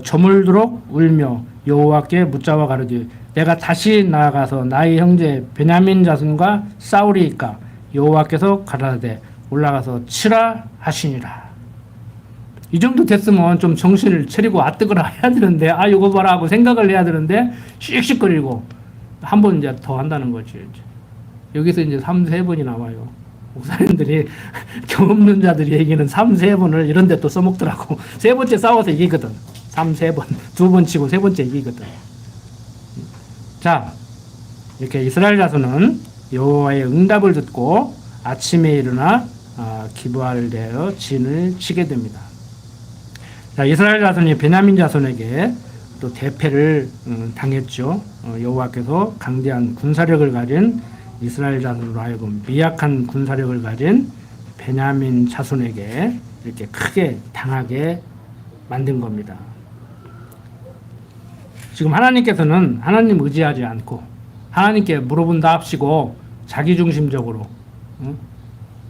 저물도록 울며 여호와께 묻자와 가르되 내가 다시 나아가서 나의 형제 베냐민 자손과 싸우리이까 여호와께서 가라사대 올라가서 치라 하시니라. 이 정도 됐으면 좀 정신을 차리고 아뜨거라 해야 되는데 이거 봐라 하고 생각을 해야 되는데 씩씩거리고 한 번 이제 더 한다는 거지. 여기서 이제 3-4번이 나와요. 목사님들이 경험 없는 자들이 얘기는 3-4번을 이런 데 또 써먹더라고. 세 번째 싸워서 이기거든. 3-4번. 2번 치고 세 번째 이기거든. 자, 이렇게 이스라엘 자손은 여호와의 응답을 듣고 아침에 일어나 기브아를 대하여 진을 치게 됩니다. 자, 이스라엘 자손이 베냐민 자손에게 또 대패를 당했죠. 여호와께서 강대한 군사력을 가진 이스라엘 자손으로 하여금 미약한 군사력을 가진 베냐민 자손에게 이렇게 크게 당하게 만든 겁니다. 지금 하나님께서는 하나님 의지하지 않고 하나님께 물어본다 합시고 자기중심적으로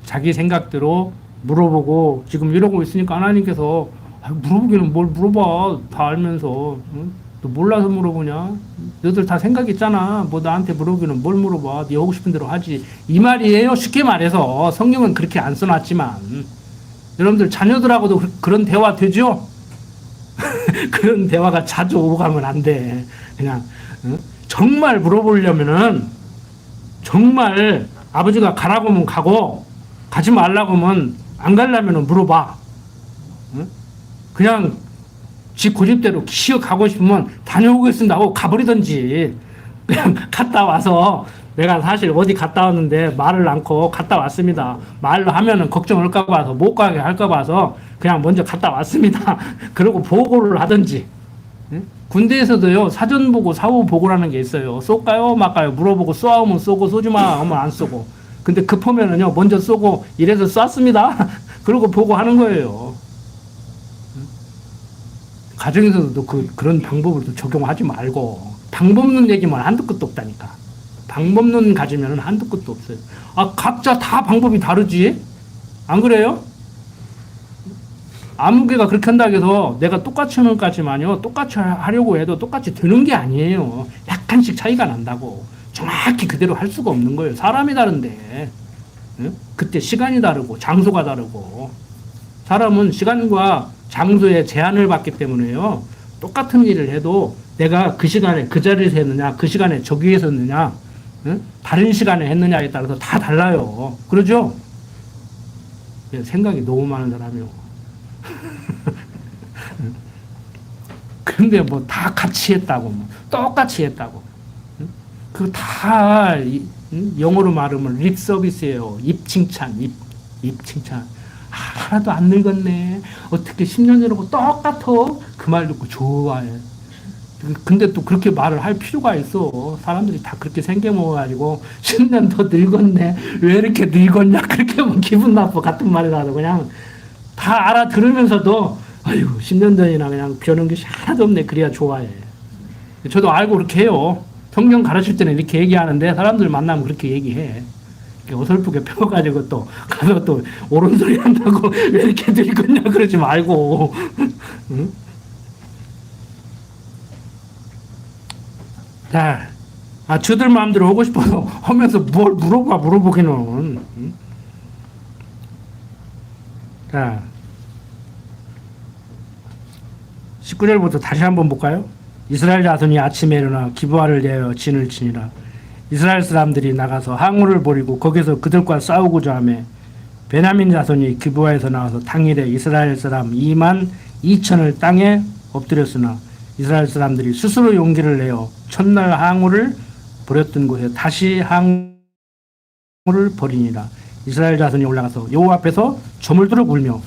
자기 생각대로 물어보고 지금 이러고 있으니까 하나님께서 물어보기는 뭘 물어봐. 다 알면서. 너 몰라서 물어보냐? 너희들 다 생각 있잖아. 뭐 나한테 물어보기는 뭘 물어봐. 네 하고 싶은 대로 하지. 이 말이에요. 쉽게 말해서 성경은 그렇게 안 써놨지만 여러분들 자녀들하고도 그런 대화 되죠? 그런 대화가 자주 오가면 안 돼. 그냥 정말 물어보려면은 정말 아버지가 가라고 하면 가고 가지 말라고 하면 안 가려면 물어봐. 그냥 지 고집대로 기어 가고 싶으면 다녀오겠습니다 하고 가버리든지 그냥 갔다 와서 내가 사실 어디 갔다 왔는데 말을 않고 갔다 왔습니다. 말로 하면은 걱정할까 봐서 못 가게 할까 봐서 그냥 먼저 갔다 왔습니다. 그러고 보고를 하든지. 군대에서도요 사전 보고 사후 보고라는 게 있어요. 쏠까요 말까요 물어보고 쏘면 쏘고 쏘지 마 하면 안 쏘고. 근데 급하면은요 먼저 쏘고 이래서 쐈습니다. 그러고 보고 하는 거예요. 가정에서도 그런 방법을 또 적용하지 말고 방법 없는 얘기만 한두 끝도 없다니까. 방법 없는 가지면 한두 끝도 없어요. 각자 다 방법이 다르지? 안 그래요? 아무개가 그렇게 한다고 해서 내가 똑같이 하는 것까지만요 똑같이 하려고 해도 똑같이 되는 게 아니에요. 약간씩 차이가 난다고. 정확히 그대로 할 수가 없는 거예요. 사람이 다른데 그때 시간이 다르고 장소가 다르고 사람은 시간과 장소에 제한을 받기 때문에요. 똑같은 일을 해도 내가 그 시간에 그 자리에서 했느냐 그 시간에 저기에서 했느냐 다른 시간에 했느냐에 따라서 다 달라요. 그러죠? 생각이 너무 많은 사람이요. 그런데 뭐 다 같이 했다고 뭐 똑같이 했다고 그거 다 영어로 말하면 립 서비스예요. 입 칭찬 입 칭찬. 하나도 안 늙었네. 어떻게 10년 전하고 똑같아? 그 말 듣고 좋아해. 근데 또 그렇게 말을 할 필요가 있어. 사람들이 다 그렇게 생겨먹어가지고 10년 더 늙었네. 왜 이렇게 늙었냐? 그렇게 하면 기분 나빠. 같은 말이라도 그냥 다 알아들으면서도 아이고 10년 전이나 그냥 변한 것이 하나도 없네. 그래야 좋아해. 저도 알고 그렇게 해요. 성경 가르칠 때는 이렇게 얘기하는데 사람들 만나면 그렇게 얘기해. 어설프게 펴가지고 또 가서 또 옳은 소리 한다고 왜 이렇게 늙었냐 그러지 말고. 응? 자, 저들 마음대로 오고 싶어서 하면서 뭘 물어보기는. 응? 자, 19절부터 다시 한번 볼까요? 이스라엘 자손이 아침에 일어나 기브아를 대하여 진을 치니라. 이스라엘 사람들이 나가서 항우를 벌이고 거기서 그들과 싸우고자 하며 베냐민 자손이 기브아에서 나와서 당일에 이스라엘 사람 2만 2천을 땅에 엎드렸으나 이스라엘 사람들이 스스로 용기를 내어 첫날 항우를 벌였던 곳에 다시 항우를 벌이니라. 이스라엘 자손이 올라가서 여호와 앞에서 저물도록 울며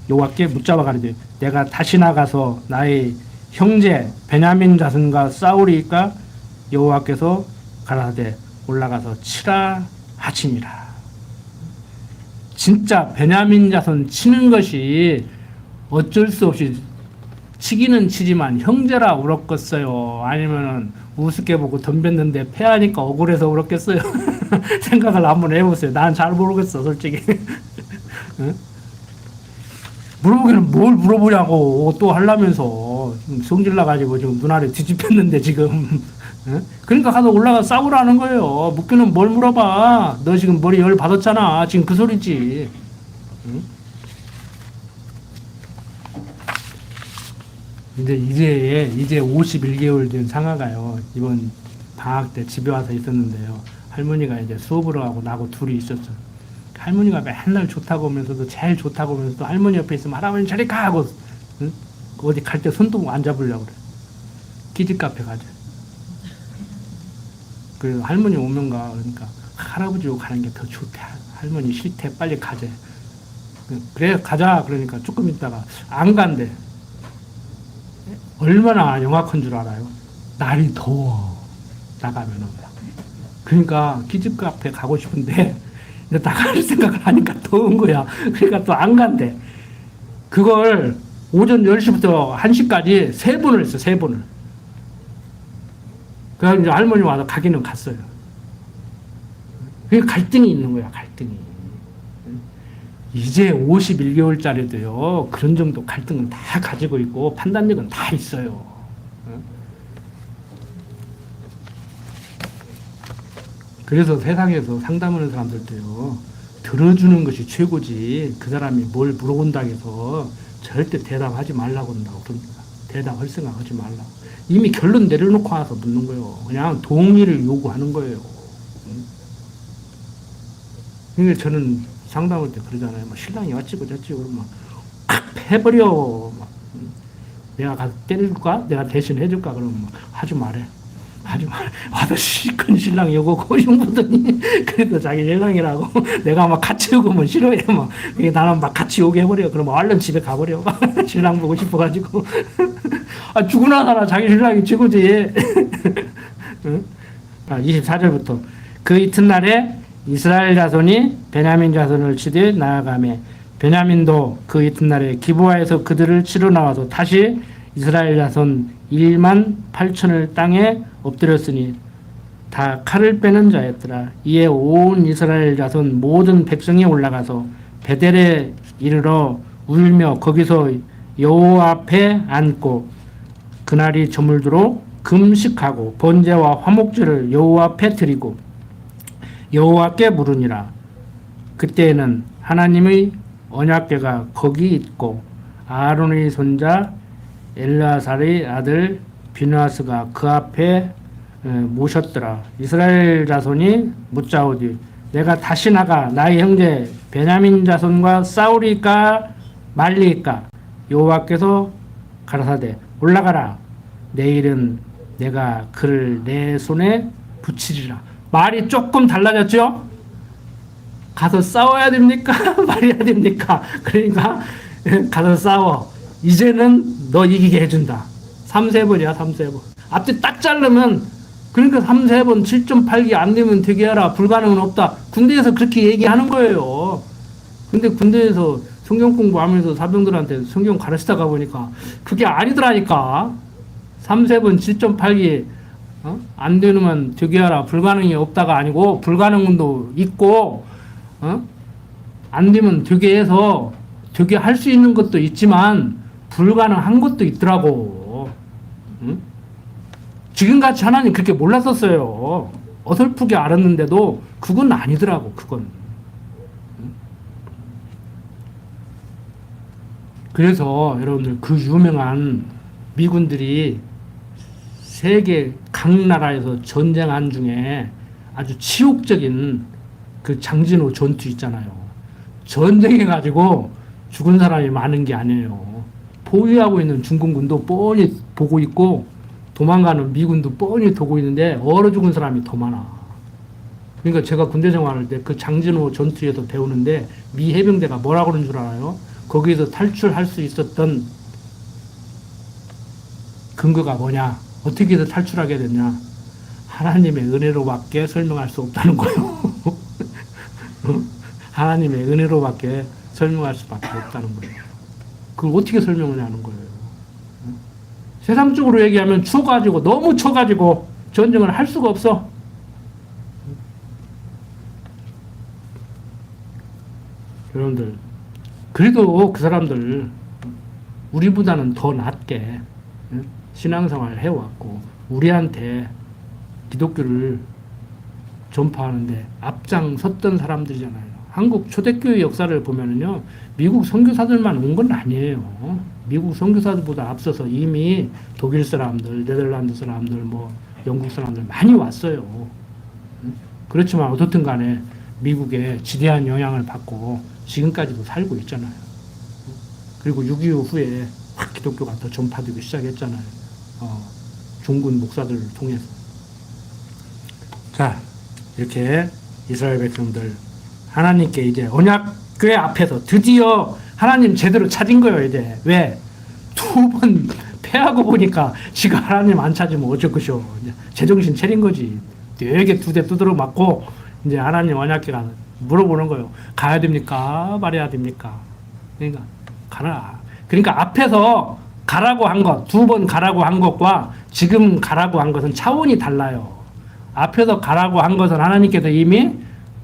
여호와께 묻잡아 가리되 내가 다시 나가서 나의 형제 베냐민 자손과 싸우리까 여호와께서 가라사대 올라가서 치라 하시니라. 진짜 베냐민 자손 치는 것이 어쩔 수 없이 치기는 치지만 형제라 울었겠어요? 아니면은 우습게 보고 덤볐는데 패하니까 억울해서 울었겠어요? 생각을 한번 해보세요. 난 잘 모르겠어, 솔직히. 응? 물어보기는 뭘 물어보냐고 또 하려면서 성질 나가지고 지금 눈알이 뒤집혔는데 지금. 응? 그러니까 가서 올라가 싸우라는 거예요. 묻기는 뭘 물어봐. 너 지금 머리 열 받았잖아. 지금 그 소리지. 응? 이제 51개월 된 상아가요. 이번 방학 때 집에 와서 있었는데요. 할머니가 이제 수업을 하고 나하고 둘이 있었어요. 할머니가 맨날 좋다고 하면서도 제일 좋다고 하면서도 할머니 옆에 있으면 할아버지 저리 가 하고 응? 어디 갈 때 손도 안 잡으려고 그래. 키즈 카페 가자. 그 할머니 오면가 그러니까 할아버지로 가는 게 더 좋대. 할머니 싫대. 빨리 가자. 그래 가자. 그러니까 조금 있다가 안 간대. 얼마나 영악한 줄 알아요? 날이 더워. 나가면은. 그러니까 키즈 카페 가고 싶은데 나갈 생각을 하니까 더운 거야. 그러니까 또 안 간대. 그걸 오전 10시부터 1시까지 3번을 했어. 3번을. 그래서 이제 할머니 와서 가기는 갔어요. 그게 갈등이 있는 거야. 갈등이. 이제 51개월짜리도요. 그런 정도 갈등은 다 가지고 있고 판단력은 다 있어요. 그래서 세상에서 상담하는 사람들도요. 들어주는 것이 최고지 그 사람이 뭘 물어본다고 해서 절대 대답하지 말라고 한다고 그럽니다. 대답할 생각하지 말라고. 이미 결론 내려놓고 와서 묻는 거예요. 그냥 동의를 요구하는 거예요. 그러니까 저는 상담할 때 그러잖아요. 막 신랑이 어찌고 저찌고 그러면 팍 패버려. 막. 내가 가서 때려줄까? 내가 대신 해줄까? 그러면 막 하지 말해. 하지 말해. 와서 시큰 신랑이 오고 고용 보더니 그래도 자기 신랑이라고 내가 막 같이 오고 뭐 싫어해. 막 나는 막 같이 오게 해버려. 그러면 얼른 집에 가버려. 신랑 보고 싶어가지고. 죽으나 사나 자기 신랑이 최고지. 24절부터 그 이튿날에 이스라엘 자손이 베냐민 자손을 치되 나아가매 베냐민도 그 이튿날에 기브아에서 그들을 치러 나와서 다시 이스라엘 자손 1만 8천을 땅에 엎드렸으니 다 칼을 빼는 자였더라. 이에 온 이스라엘 자손 모든 백성이 올라가서 베델에 이르러 울며 거기서 여호와 앞에 앉고 그날이 저물도록 금식하고 번제와 화목제를 여호와 앞에 드리고 여호와께 물으니라. 그때에는 하나님의 언약궤가 거기 있고 아론의 손자 엘르아살의 아들 비느하스가 그 앞에 모셨더라. 이스라엘 자손이 묻자오되 내가 다시 나가 나의 형제 베냐민 자손과 싸우리까 말리까? 여호와께서 가라사대 올라가라. 내일은 내가 그를 내 손에 붙이리라. 말이 조금 달라졌죠? 가서 싸워야 됩니까? 말해야 됩니까? 그러니까 가서 싸워. 이제는 너 이기게 해준다. 3, 4번이야, 3, 4번. 앞뒤 딱 자르면, 그러니까 3, 4번 7.8기 안 되면 되게 하라. 불가능은 없다. 군대에서 그렇게 얘기하는 거예요. 근데 군대에서 성경 공부하면서 사병들한테 성경 가르치다가 보니까 그게 아니더라니까. 3, 4번 7.8기 안 되면 되게 하라. 불가능이 없다가 아니고 불가능도 있고 안 되면 되게 해서 되게 할 수 있는 것도 있지만 불가능한 것도 있더라고. 응? 지금같이 하나님 그렇게 몰랐었어요. 어설프게 알았는데도 그건 아니더라고. 그건. 그래서 여러분들 그 유명한 미군들이 세계 각 나라에서 전쟁한 중에 아주 치욕적인 그 장진호 전투 있잖아요. 전쟁해가지고 죽은 사람이 많은 게 아니에요. 포위하고 있는 중공군도 뻔히 보고 있고 도망가는 미군도 뻔히 보고 있는데 얼어 죽은 사람이 더 많아. 그러니까 제가 군대 생활할 때 그 장진호 전투에서 배우는데 미 해병대가 뭐라고 그러는 줄 알아요? 거기에서 탈출할 수 있었던 근거가 뭐냐? 어떻게 해서 탈출하게 됐냐? 하나님의 은혜로밖에 설명할 수 없다는 거예요. 하나님의 은혜로밖에 설명할 수밖에 없다는 거예요. 그걸 어떻게 설명하냐는 거예요. 세상적으로 얘기하면 추워가지고 너무 추워가지고 전쟁을 할 수가 없어. 여러분들 그래도 그 사람들 우리보다는 더 낫게 신앙생활을 해왔고 우리한테 기독교를 전파하는데 앞장섰던 사람들이잖아요. 한국 초대교회 역사를 보면은요, 미국 선교사들만 온 건 아니에요. 미국 선교사들보다 앞서서 이미 독일 사람들, 네덜란드 사람들, 뭐 영국 사람들 많이 왔어요. 그렇지만 어떻든 간에 미국에 지대한 영향을 받고 지금까지도 살고 있잖아요. 그리고 6.25 후에 확 기독교가 더 전파되기 시작했잖아요. 종군 목사들을 통해서. 자, 이렇게 이스라엘 백성들 하나님께 이제 언약궤 앞에서 드디어 하나님 제대로 찾은 거예요. 이제 왜? 2번 패하고 보니까 지가 하나님 안 찾으면 어쩔 것이오. 제정신 차린 거지. 되게 2대 두드러 맞고 이제 하나님 언약궤가 물어보는 거예요. 가야 됩니까? 말해야 됩니까? 그러니까 가라. 그러니까 앞에서 가라고 한 것, 2번 가라고 한 것과 지금 가라고 한 것은 차원이 달라요. 앞에서 가라고 한 것은 하나님께서 이미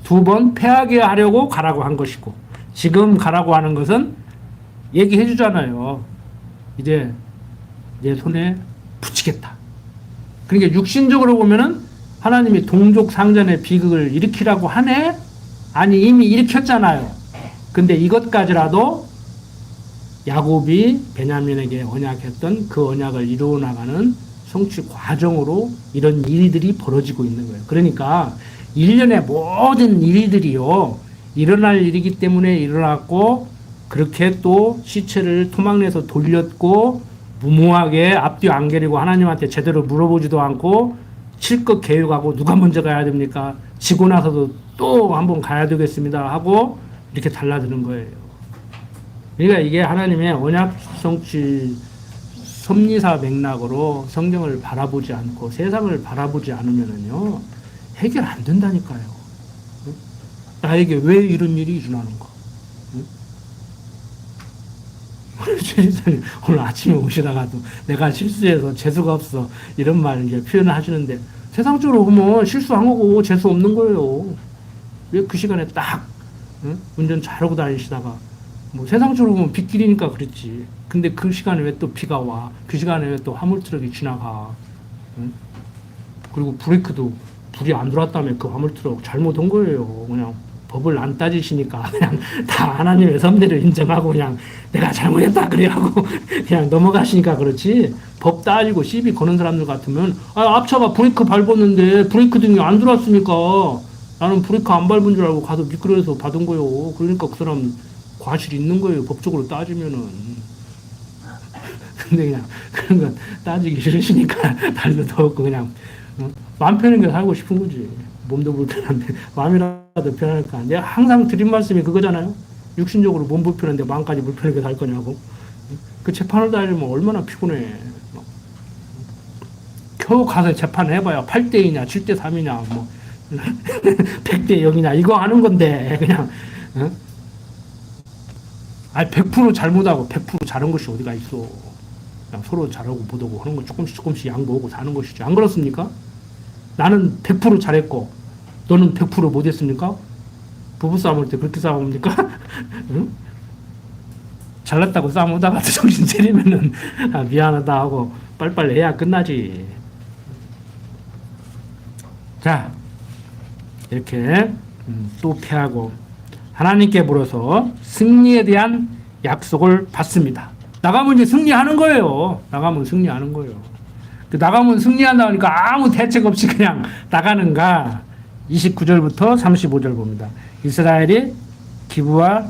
2번 패하게 하려고 가라고 한 것이고, 지금 가라고 하는 것은 얘기해 주잖아요. 이제 내 손에 붙이겠다. 그러니까 육신적으로 보면은 하나님이 동족 상전의 비극을 일으키라고 하네? 아니, 이미 일으켰잖아요. 근데 이것까지라도 야곱이 베냐민에게 언약했던 그 언약을 이루어 나가는 성취 과정으로 이런 일들이 벌어지고 있는 거예요. 그러니까 일련의 모든 일들이요, 일어날 일이기 때문에 일어났고, 그렇게 또 시체를 토막내서 돌렸고, 무모하게 앞뒤 안 가리고 하나님한테 제대로 물어보지도 않고 실컷 계획하고 누가 먼저 가야 됩니까? 지고 나서도 또 한번 가야 되겠습니다 하고 이렇게 달라드는 거예요. 그러니까 이게 하나님의 언약 성취 섭리사 맥락으로 성경을 바라보지 않고 세상을 바라보지 않으면은요, 해결 안 된다니까요. 나에게 왜 이런 일이 일어나는가? 오늘 아침에 오시다가도 내가 실수해서 재수가 없어 이런 말 이제 표현을 하시는데, 세상적으로 보면 실수한 거고 재수 없는 거예요. 왜 그 시간에 딱 운전 잘하고 다니시다가, 뭐 세상적으로 보면 빗길이니까 그랬지. 근데 그 시간에 왜 또 비가 와? 그 시간에 왜 또 화물트럭이 지나가? 그리고 브레이크도 불이 안 들어왔다며 그 화물트럭 잘못한 거예요. 그냥 법을 안 따지시니까 그냥 다 하나님의 섭리를 인정하고 그냥 내가 잘못했다 그래하고 그냥 넘어가시니까 그렇지, 법 따지고 시비 거는 사람들 같으면 앞차가 브레이크 밟았는데 브레이크 등이 안 들어왔으니까 나는 브레이크 안 밟은 줄 알고 가서 미끄러져서 받은 거예요. 그러니까 그 사람 과실이 있는 거예요, 법적으로 따지면은. 근데 그냥 그런 건 따지기 싫으시니까 달도 더 없고 그냥 마음 편하게 살고 싶은 거지. 몸도 불편한데 마음이라도 편할까? 내가 항상 드린 말씀이 그거잖아요. 육신적으로 몸 불편한데 마음까지 불편하게 살 거냐고. 그 재판을 다니면 얼마나 피곤해. 겨우 가서 재판을 해봐야 8대2냐 7대3이냐 뭐 100대0이냐 이거 하는 건데 그냥 어? 아니 100% 잘못하고 100% 잘한 것이 어디가 있어. 그냥 서로 잘하고 못하고 하는 거 조금씩 양보하고 사는 것이지. 안 그렇습니까? 나는 100% 잘했고 너는 100% 못했습니까? 부부싸움 할 때 그렇게 싸웁니까? 응? 잘났다고 싸우다가 정신 차리면은 아, 미안하다 하고 빨리빨리 해야 끝나지. 자, 이렇게 또 패하고 하나님께 물어서 승리에 대한 약속을 받습니다. 나가면 이제 승리하는 거예요. 나가면 승리하는 거예요. 나가면 승리한다니까 아무 대책 없이 그냥 나가는가. 29절부터 35절 봅니다. 이스라엘이 기브와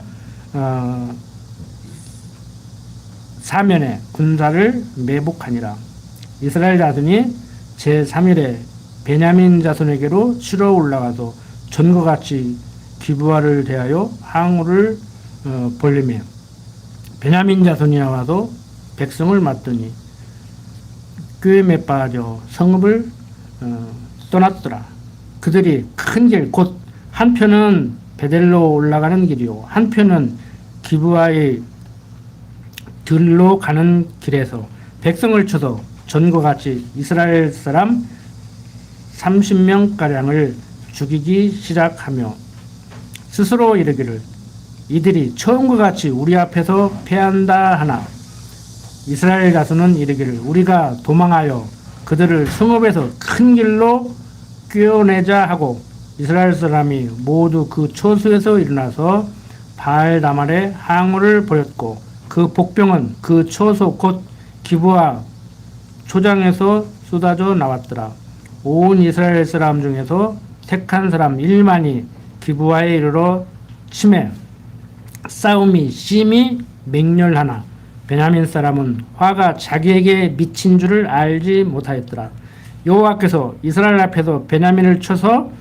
사면에 군사를 매복하니라. 이스라엘 자손이 제3일에 베냐민 자손에게로 치러 올라가서 전과 같이 기브와를 대하여 항우를 벌리며 베냐민 자손이 나와서 백성을 맞더니 꾀에 빠져 성읍을 떠났더라. 그들이 큰 길, 곧 한편은 베델로 올라가는 길이요 한편은 기브와의 들로 가는 길에서 백성을 쳐서 전과 같이 이스라엘 사람 30명가량을 죽이기 시작하며 스스로 이르기를 이들이 처음과 같이 우리 앞에서 패한다 하나 이스라엘 자손은 이르기를 우리가 도망하여 그들을 성읍에서 큰 길로 꿰어내자 하고 이스라엘 사람이 모두 그 초소에서 일어나서 바알다말에 항우를 벌였고 그 복병은 그 초소 곧 기브와 초장에서 쏟아져 나왔더라. 온 이스라엘 사람 중에서 택한 사람 1만이 기브와에 이르러 치매 싸움이 심히 맹렬하나 베냐민 사람은 화가 자기에게 미친 줄을 알지 못하였더라. 여호와께서 이스라엘 앞에서 베냐민을 쳐서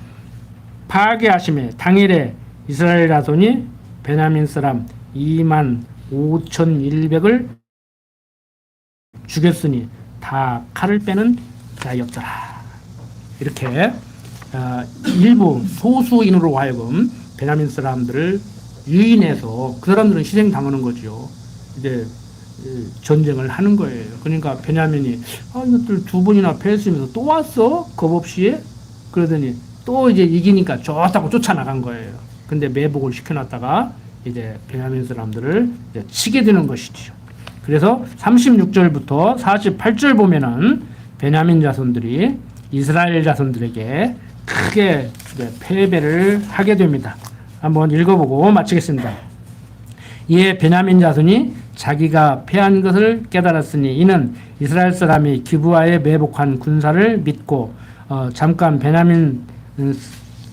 파괴하심에 당일에 이스라엘 자손이 베냐민 사람 2만 5,100을 죽였으니 다 칼을 빼는 자였더라. 이렇게 일부 소수인으로 하여금 베냐민 사람들을 유인해서 그 사람들은 희생당하는 거죠. 이제 전쟁을 하는 거예요. 그러니까 베냐민이 이것들 두 번이나 패했으면서 또 왔어? 겁 없이? 그러더니 또 이제 이기니까 좋다고 쫓아나간 거예요. 근데 매복을 시켜놨다가 이제 베냐민 사람들을 이제 치게 되는 것이죠. 그래서 36절부터 48절 보면은 베냐민 자손들이 이스라엘 자손들에게 크게 패배를 하게 됩니다. 한번 읽어보고 마치겠습니다. 이에 베냐민 자손이 자기가 패한 것을 깨달았으니 이는 이스라엘 사람이 기브아에 매복한 군사를 믿고 잠깐 베냐민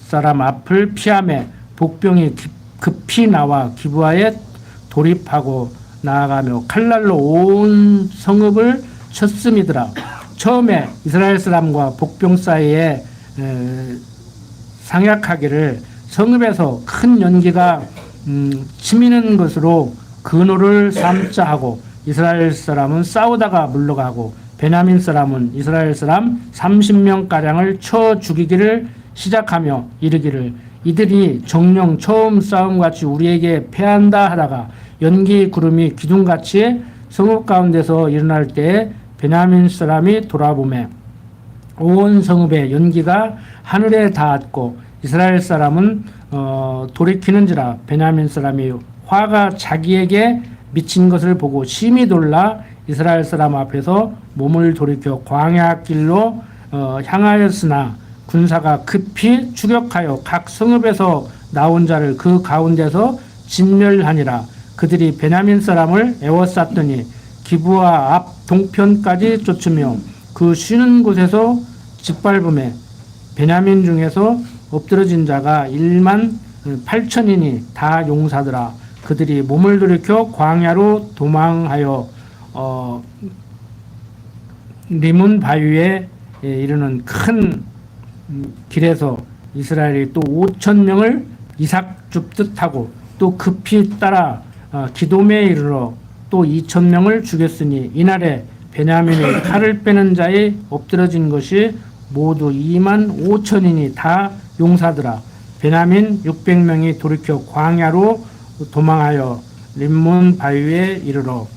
사람 앞을 피하며 복병이 급히 나와 기브아에 돌입하고 나아가며 칼날로 온 성읍을 쳤음이더라. 처음에 이스라엘 사람과 복병 사이에 상약하기를 성읍에서 큰 연기가 치미는 것으로 근호를 삼자 하고 이스라엘 사람은 싸우다가 물러가고 베냐민 사람은 이스라엘 사람 30명가량을 쳐 죽이기를 시작하며 이르기를 이들이 정령 처음 싸움같이 우리에게 패한다 하다가 연기 구름이 기둥같이 성읍 가운데서 일어날 때 베냐민 사람이 돌아보매 온 성읍의 연기가 하늘에 닿았고 이스라엘 사람은 돌이키는지라 베냐민 사람이 화가 자기에게 미친 것을 보고 심히 놀라 이스라엘 사람 앞에서 몸을 돌이켜 광야 길로 향하였으나 군사가 급히 추격하여 각 성읍에서 나온 자를 그 가운데서 진멸하니라. 그들이 베냐민 사람을 에워쌌더니 기브아 앞 동편까지 쫓으며 그 쉬는 곳에서 짓밟음에 베냐민 중에서 엎드러진 자가 1만 8천이니 다 용사더라. 그들이 몸을 돌이켜 광야로 도망하여 리문 바위에 이르는 큰 길에서 이스라엘이 또 5천 명을 이삭 줍듯 하고 또 급히 따라 기돔에 이르러 또 2천 명을 죽였으니 이날에 베냐민이 칼을 빼는 자에 엎드러진 것이 모두 2만 5천이니 다 용사더라. 베냐민 600명이 돌이켜 광야로 도망하여 림몬 바위에 이르러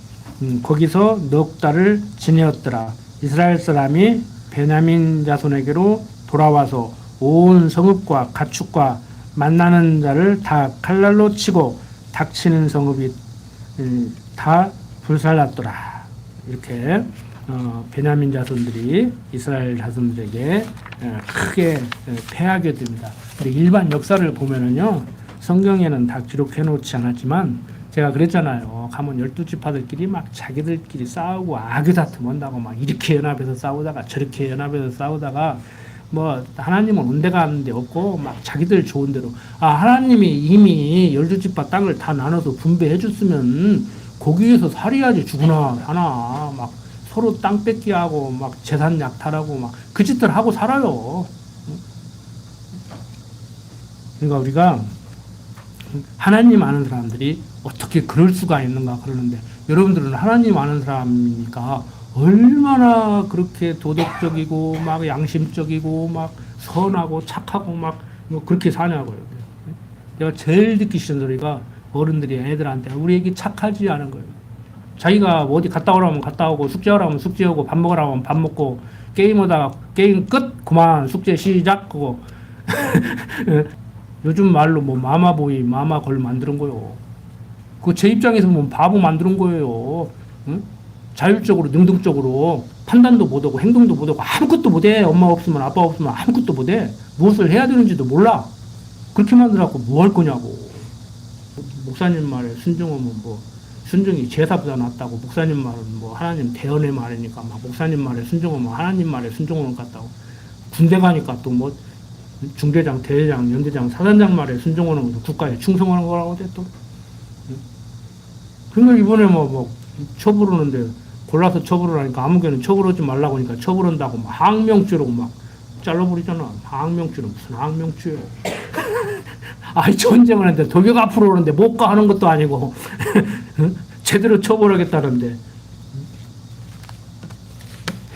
거기서 넉 달을 지내었더라. 이스라엘 사람이 베냐민 자손에게로 돌아와서 온 성읍과 가축과 만나는 자를 다 칼날로 치고 닥치는 성읍이 다 불살랐더라. 이렇게 베냐민 자손들이 이스라엘 자손들에게 크게 패하게 됩니다. 근데 일반 역사를 보면은요, 성경에는 다 기록해 놓지 않았지만 제가 그랬잖아요. 가면 12지파들끼리 막 자기들끼리 싸우고 아귀다툼 한다고 막 이렇게 연합해서 싸우다가 저렇게 연합해서 싸우다가 뭐 하나님은 온데가 없는데 없고 막 자기들 좋은 대로 하나님이 이미 12지파 땅을 다 나눠서 분배해 줬으면 거기에서 살아야지 죽으나 하나 막 서로 땅 뺏기 하고 막 재산 약탈하고 막 그 짓들 하고 살아요. 그러니까 우리가 하나님 아는 사람들이 어떻게 그럴 수가 있는가 그러는데, 여러분들은 하나님 아는 사람이니까 얼마나 그렇게 도덕적이고 막 양심적이고 막 선하고 착하고 막 뭐 그렇게 사냐고요. 내가 제일 듣기 싫은 소리가 어른들이 애들한테 우리 애기 착하지 않은 거예요. 자기가 어디 갔다 오라면 갔다 오고 숙제하라면 숙제하고 밥 먹으라면 밥 먹고 게임하다가 게임 끝 그만 숙제 시작 그거 요즘 말로 뭐 마마보이 마마걸 만드는 거요. 그거 제 입장에서 보면 바보 만드는 거예요. 응? 자율적으로 능동적으로 판단도 못하고 행동도 못하고 아무것도 못해. 엄마 없으면 아빠 없으면 아무것도 못해. 무엇을 해야 되는지도 몰라. 그렇게 만들어갖고 뭐 할 거냐고. 목사님 말에 순종하면 뭐 순종이 제사보다 낫다고, 목사님 말은 뭐 하나님 대언의 말이니까 막 목사님 말에 순종하면 하나님 말에 순종하는 것 같다고. 군대 가니까 또 뭐 중대장, 대대장, 연대장, 사단장 말에 순종하는 것도 국가에 충성하는 거라고 돼 또. 그러니까 이번에 뭐 처벌하는데 골라서 처벌을 하니까 아무개는 처벌하지 말라고 하니까 처벌한다고 막 항명죄라고 막 잘라버리잖아. 항명죄는 무슨 항명죄예요. 아이 전쟁을 하는데 독일 앞으로 오는데 못 가 하는 것도 아니고 제대로 처벌하겠다는데.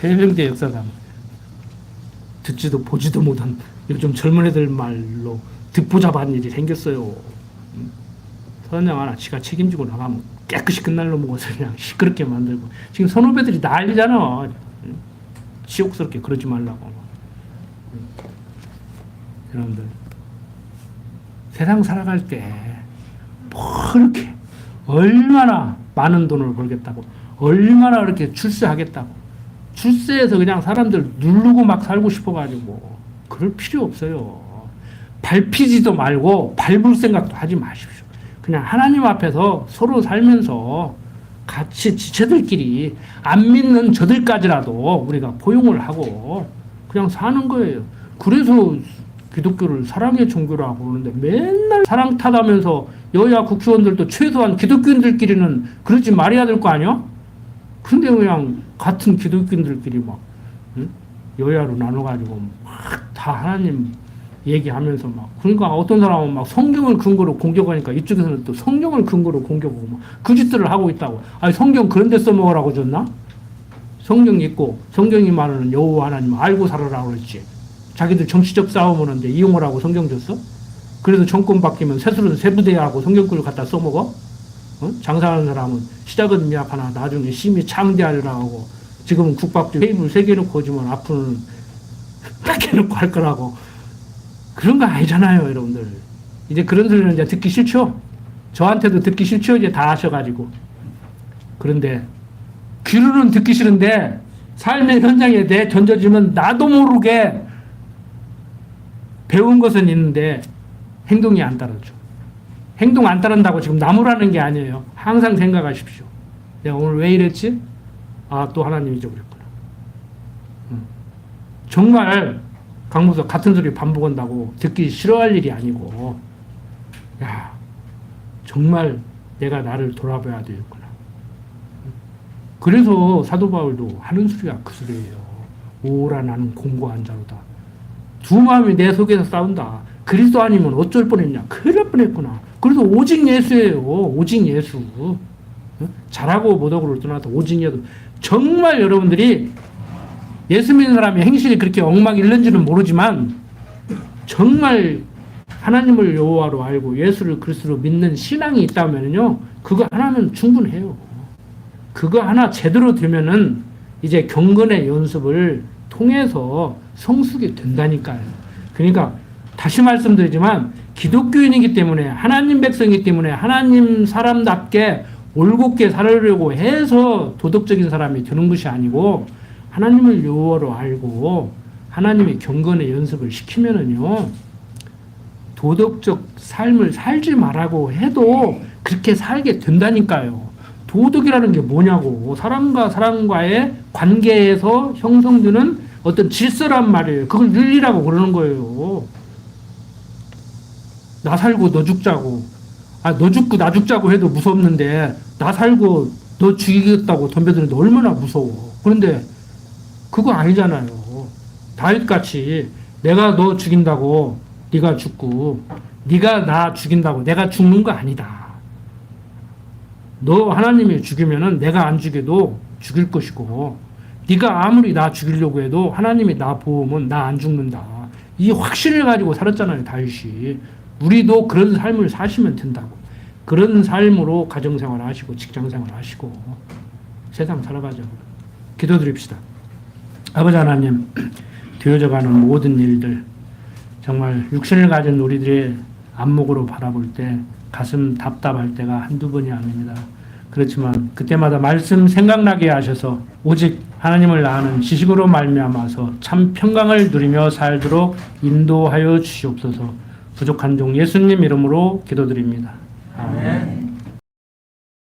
해병대 역사상 듣지도 보지도 못한 요즘 젊은 애들 말로 듣보잡한 일이 생겼어요. 사단장 하나 지가 책임지고 나가면 깨끗이 끝날 놈먹어서 그냥 시끄럽게 만들고 지금 선후배들이 난리잖아. 지옥스럽게 그러지 말라고. 여러분들 세상 살아갈 때 뭐 이렇게 얼마나 많은 돈을 벌겠다고, 얼마나 이렇게 출세하겠다고, 출세해서 그냥 사람들 누르고 막 살고 싶어가지고 그럴 필요 없어요. 밟히지도 말고 밟을 생각도 하지 마십시오. 그냥 하나님 앞에서 서로 살면서 같이 지체들끼리 안 믿는 저들까지라도 우리가 포용을 하고 그냥 사는 거예요. 그래서 기독교를 사랑의 종교라고 그러는데 맨날 사랑 탓하면서 여야 국회의원들도 최소한 기독교인들끼리는 그러지 말아야 될 거 아니야? 근데 그냥 같은 기독교인들끼리 막 여야로 나눠가지고 막 다 하나님 얘기하면서 막, 그러니까 어떤 사람은 막 성경을 근거로 공격하니까 이쪽에서는 또 성경을 근거로 공격하고 막 그 짓들을 하고 있다고. 아니 성경 그런 데 써먹으라고 줬나? 성경 읽고 성경이 말하는 여호와 하나님 알고 살아라고 그랬지. 자기들 정치적 싸움 하는데 이용을 하고 성경 줬어? 그래서 정권 바뀌면 새술은 세부대하고 성경글을 갖다 써먹어? 장사하는 사람은 시작은 미약하나 나중에 심히 창대하리라 하고, 지금은 국밥집 테이블 3개 놓고 오지만 앞으로는 100개 놓고 할 거라고. 그런 거 아니잖아요, 여러분들. 이제 그런 소리는 이제 듣기 싫죠? 저한테도 듣기 싫죠? 이제 다 하셔가지고. 그런데, 귀로는 듣기 싫은데, 삶의 현장에 내 던져지면 나도 모르게 배운 것은 있는데, 행동이 안 따르죠. 행동 안 따른다고 지금 나무라는 게 아니에요. 항상 생각하십시오. 내가 오늘 왜 이랬지? 또 하나님 잊어버렸구나. 정말 강무석 같은 소리 반복한다고 듣기 싫어할 일이 아니고, 야, 정말 내가 나를 돌아봐야 되겠구나. 그래서 사도 바울도 하는 소리가 그 소리예요. 오라 나는 공고한 자로다. 두 마음이 내 속에서 싸운다. 그리스도 아니면 어쩔 뻔했냐? 큰일 날 뻔했구나. 그래서 오직 예수예요. 오직 예수. 잘하고 못하고를 떠나서 오직 예수. 정말 여러분들이 예수 믿는 사람의 행실이 그렇게 엉망일는지는 모르지만 정말 하나님을 여호와로 알고 예수를 그리스도로 믿는 신앙이 있다면요, 그거 하나면 충분해요. 그거 하나 제대로 되면은 이제 경건의 연습을 통해서 성숙이 된다니까요. 그러니까 다시 말씀드리지만 기독교인이기 때문에 하나님 백성이기 때문에 하나님 사람답게 올곧게 살으려고 해서 도덕적인 사람이 되는 것이 아니고 하나님을 여호와로 알고 하나님의 경건의 연습을 시키면은요, 도덕적 삶을 살지 말라고 해도 그렇게 살게 된다니까요. 도덕이라는 게 뭐냐고. 사람과 사람과의 관계에서 형성되는 어떤 질서란 말이에요. 그걸 윤리라고 그러는 거예요. 나 살고 너 죽자고. 너 죽고 나 죽자고 해도 무섭는데 나 살고 너 죽이겠다고 덤벼드는데 얼마나 무서워. 그런데 그거 아니잖아요. 다윗같이 내가 너 죽인다고 네가 죽고 네가 나 죽인다고 내가 죽는 거 아니다. 너 하나님이 죽이면은 내가 안 죽여도 죽일 것이고 네가 아무리 나 죽이려고 해도 하나님이 나 보호면 나 안 죽는다. 이 확신을 가지고 살았잖아요, 다윗이. 우리도 그런 삶을 사시면 된다고. 그런 삶으로 가정생활 하시고 직장생활 하시고 세상 살아가자고. 기도드립시다. 아버지 하나님, 되어져가는 모든 일들, 정말 육신을 가진 우리들의 안목으로 바라볼 때 가슴 답답할 때가 한두 번이 아닙니다. 그렇지만 그때마다 말씀 생각나게 하셔서 오직 하나님을 아는 지식으로 말미암아서 참 평강을 누리며 살도록 인도하여 주시옵소서. 부족한 종 예수님 이름으로 기도드립니다. 아멘.